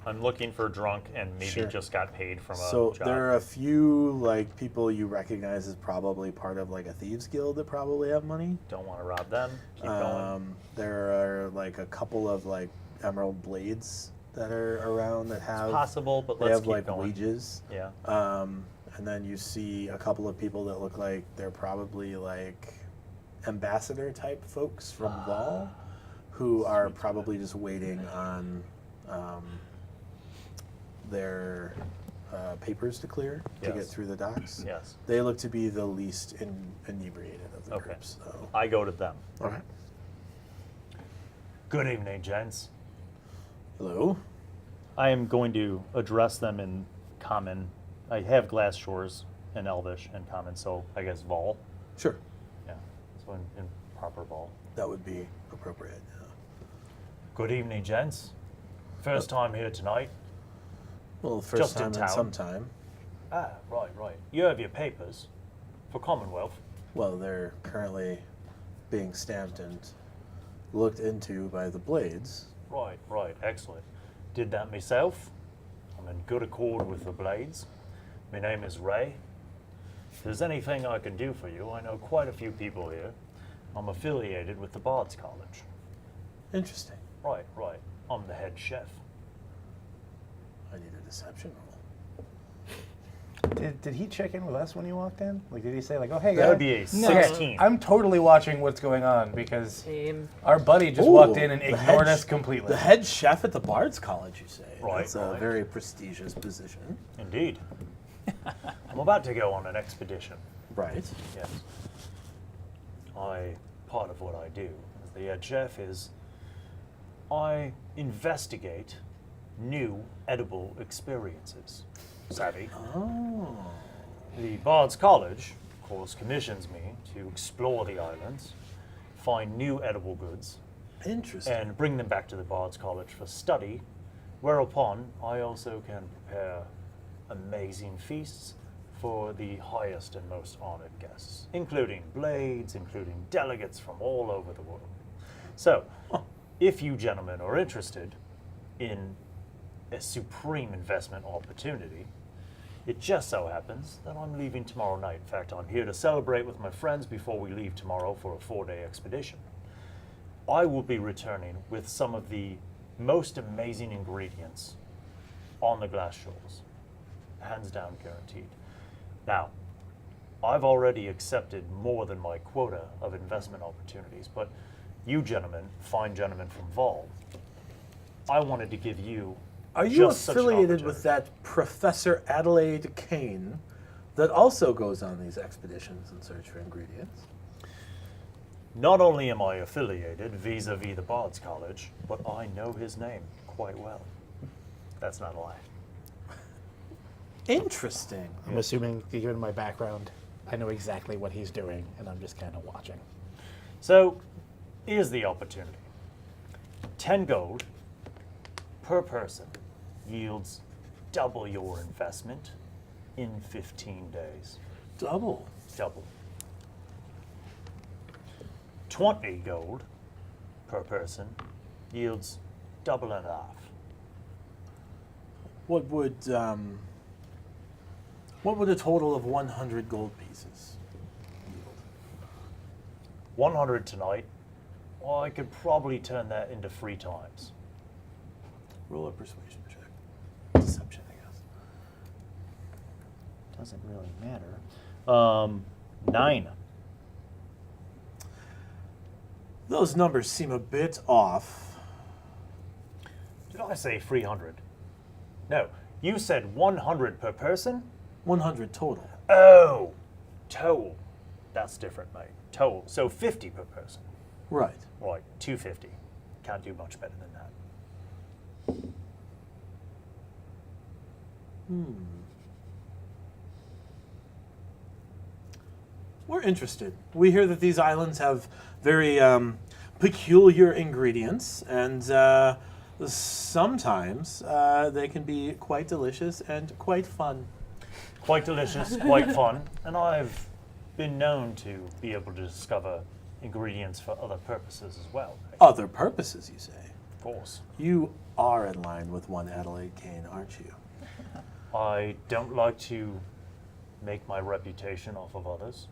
I'm looking for drunk and maybe Sure. just got paid from a So job. there are a few like people you recognize as probably part of like a thieves guild that probably have money. Don't want to rob them. Keep going. There are like a couple of like emerald blades that are around that have Possible, but they let's have keep like going. wages. Yeah. And then you see a couple of people that look like they're probably like ambassador type folks from Vol, who are probably just waiting on their papers to clear to get Yes. through the docks. Yes. They look to be the least inebriated of the Okay. groups. So. I go to them. Okay. Good evening, gents. Hello. I am going to address them in common. I have Glass Shores and Elvish and common, so I guess Vol. Sure. Yeah. So in proper Vol. That would be appropriate. Yeah. Good evening, gents. First time here tonight. Well, first Just in time in town. some time. Ah, right. You have your papers for Commonwealth. Well, they're currently being stamped and looked into by the Blades. Right. Excellent. Did that myself. I'm in good accord with the Blades. My name is Ray. If there's anything I can do for you, I know quite a few people here. I'm affiliated with the Bards College. Interesting. Right. I'm the head chef. I need a deception roll. Did he check in with us when you walked in? Like, did he say like, "Oh, hey That guys"? would be a No. 16. I'm totally watching what's going on because Same. our buddy just Ooh, walked in and the ignored head us completely. The head chef at the Bards College, you say? Right, That's a right. very prestigious position. Indeed. I'm about to go on an expedition. Right. Yes. Part of what I do as the head chef is I investigate new edible experiences. Savvy? Oh. The Bards College, of course, commissions me to explore the islands, find new edible goods, Interesting. and bring them back to the Bards College for study, whereupon I also can prepare amazing feasts for the highest and most honored guests, including blades, including delegates from all over the world. So, if you gentlemen are interested in a supreme investment opportunity, it just so happens that I'm leaving tomorrow night. In fact, I'm here to celebrate with my friends before we leave tomorrow for a 4-day expedition. I will be returning with some of the most amazing ingredients on the glass shores. Hands down guaranteed. Now, I've already accepted more than my quota of investment opportunities, but you gentlemen, fine gentlemen from Vol, I wanted to give you Are you just such an affiliated with opportunity. that Professor Adelaide Kane that also goes on these expeditions in search for ingredients? Not only am I affiliated vis-a-vis the Bards College, but I know his name quite well. That's not a lie. Interesting. I'm assuming, given my background, I know exactly what he's doing, and I'm just kind of watching. So, here's the opportunity. 10 gold per person yields double your investment in 15 days. Double. Double. 20 gold per person yields double and a half. What would a total of 100 gold pieces yield? 100 tonight. Well, I could probably turn that into 3 times. Roll a persuasion check. Deception, I guess. Doesn't really matter. 9. Those numbers seem a bit off. Did I say 300? No, you said 100 per person? 100 total. Oh, total. That's different, mate. Total. So 50 per person. Right. Right, 250. Can't do much better than that. We're interested. We hear that these islands have very peculiar ingredients, and sometimes they can be quite delicious and quite fun. Quite delicious, quite fun, and I've been known to be able to discover ingredients for other purposes as well. Other purposes, you say? Of course. You are in line with one Adelaide Kane, aren't you? I don't like to make my reputation off of others.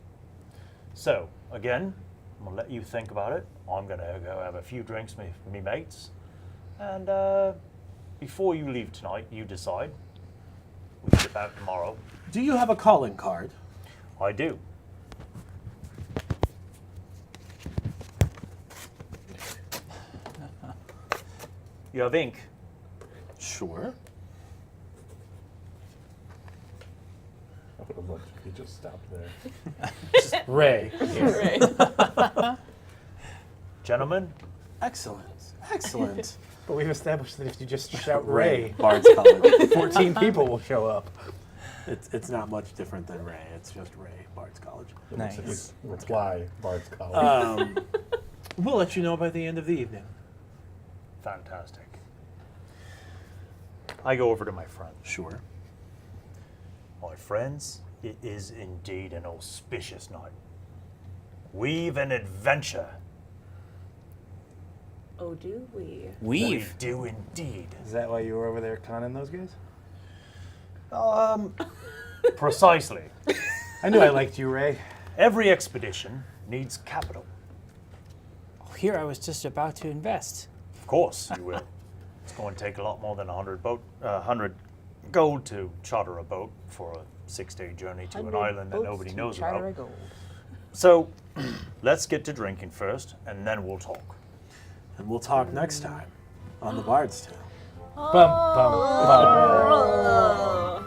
So, again, I'm going to let you think about it. I'm going to go have a few drinks with me mates. And before you leave tonight, you decide. We ship out tomorrow. Do you have a calling card? I do. You have ink. Sure. I would have loved if he just stopped there. Ray. Right. Gentlemen, Excellent. Excellent. But we've established that if you just shout Ray, Bards College. 14 people will show up. It's not much different than Ray. It's just Ray, Bards College. Nice. Reply, Bards College. We'll let you know by the end of the evening. fantastic. I go over to my friend. Sure. My friends, it is indeed an auspicious night. We've an adventure. Oh, do we? We Weave. do indeed. Is that why you were over there conning those guys? Precisely. I knew I liked you, Ray. Every expedition needs capital. Here I was just about to invest. Of course you will. It's going to take a lot more than 100 gold to charter a boat for a 6-day journey to an island that nobody knows about. So let's get to drinking first, and then we'll talk. And we'll talk next time on the Bards Tale. Bum, bum, bum.